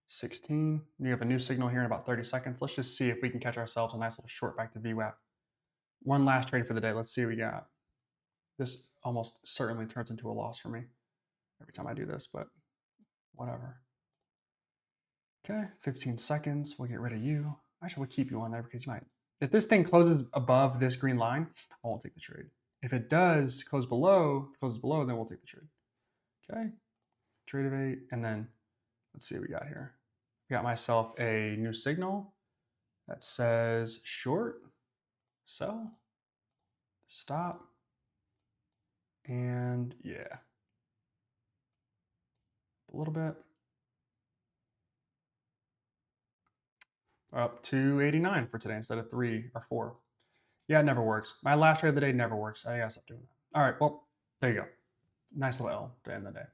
16. You have a new signal here in about 30 seconds. Let's just see if we can catch ourselves a nice little short back to VWAP. One last trade for the day. Let's see what we got. This almost certainly turns into a loss for me every time I do this, but whatever. Okay, 15 seconds. We'll get rid of you. Actually, we'll keep you on there because you might. If this thing closes above this green line, I won't take the trade. If it does closes below, then we'll take the trade. Okay, trade of 8, and then let's see what we got here. I got myself a new signal that says short, sell, stop, and yeah, a little bit. Up to 89 for today instead of 3 or 4. Yeah, it never works. My last trade of the day never works. I gotta stop doing that. All right, well, there you go. Nice little L to end the day.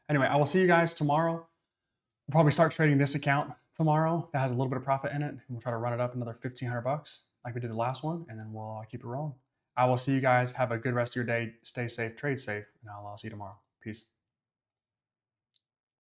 Anyway, I will see you guys tomorrow. We'll probably start trading this account tomorrow that has a little bit of profit in it. And we'll try to run it up another 1,500 bucks like we did the last one, and then we'll keep it rolling. I will see you guys. Have a good rest of your day. Stay safe, trade safe, and I'll see you tomorrow. Peace.